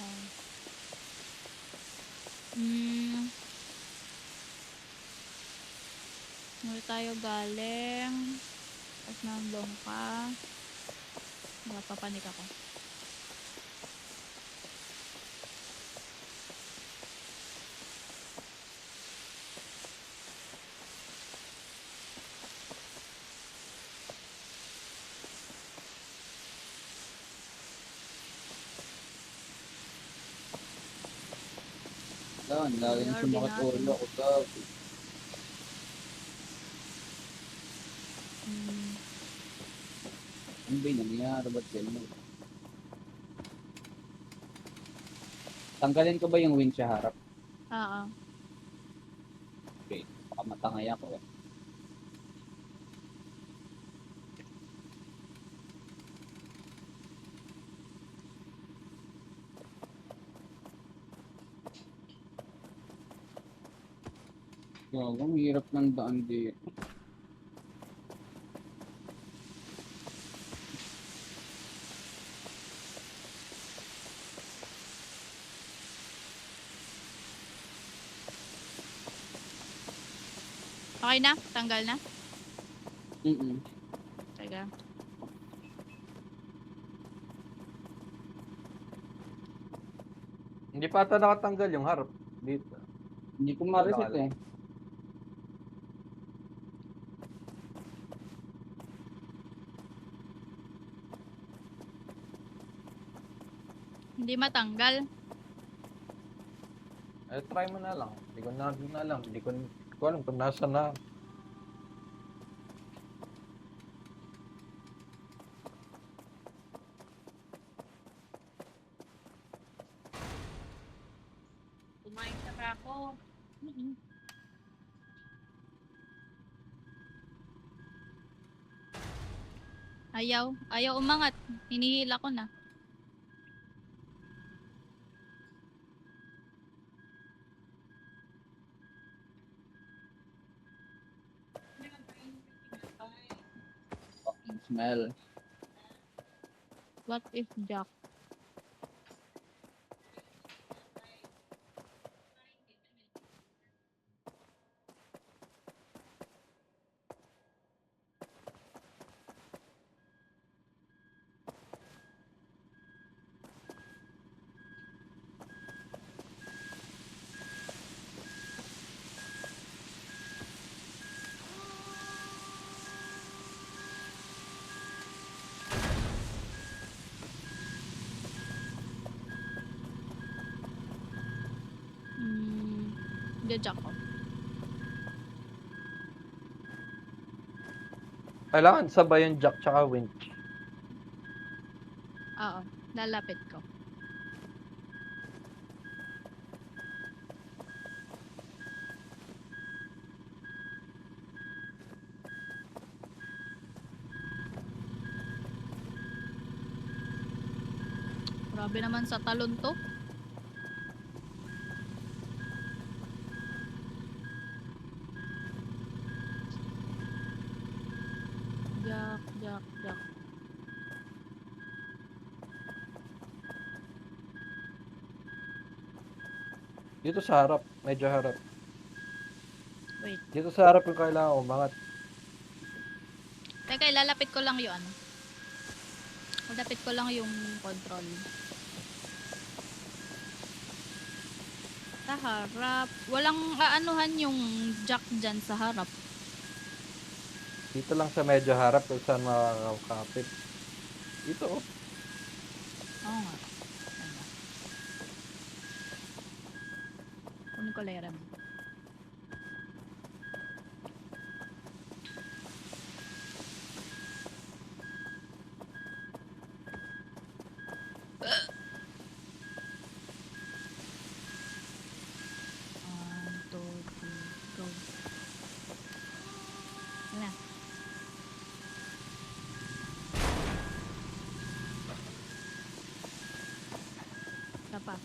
Oh. Muli tayo galing. Tapos nandong ka. Napapanik ako. Ang lagi na sumakit ulo ko daw. Hmm. Ano ba yung nangyayari? Ba't ganyan? Tanggalin ko ba yung winch sa harap? Oo. Okay, baka matangay ako eh. Gago, ang hirap ng daan dito. Okay na? Tanggal na? Teka. Hindi pa ata nakatanggal yung harap. Dito. Hindi ko ma-reset eh. Hindi matanggal. Eh, try mo na lang. Hindi ko na alam. Hindi ko alam kung nasa na. Kumain na ba ako? Ayaw. Ayaw umangat. Hinihila ko na. Smell. What if Jack? Hindi Jack ko. Kailangan sabay yung jack tsaka winch. Oo, lalapit ko. Grabe naman sa talon to. Jack, Jack, Jack. Dito sa harap, medyo harap. Wait. Dito sa harap yung kailangan umangat. Teka, ilalapit ko lang yung ano. Ilalapit ko lang yung control. Sa harap. Walang aanuhan yung jack dyan sa harap. Dito lang sa medyo harap kung saan makakapit. Dito oh. Oo nga. Ano? Kunin ko layering. One, two, three, go. Ano na? Isa pa.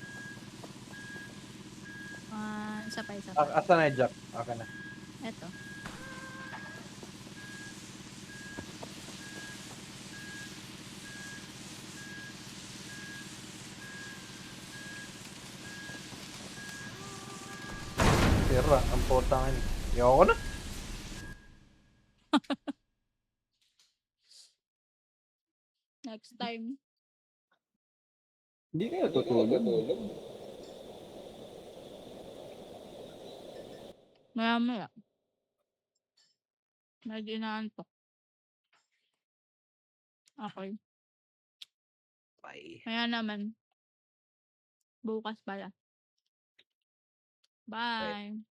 Isa pa, isa pa. Asan na yung jack? Okay na. Eto. Sira, ang potang yun. Ayoko na. Next time. Hindi kayo tutulog. Maya-maya. Medyo inaantok. Okay. Bye. Kaya naman. Bukas pala. Bye.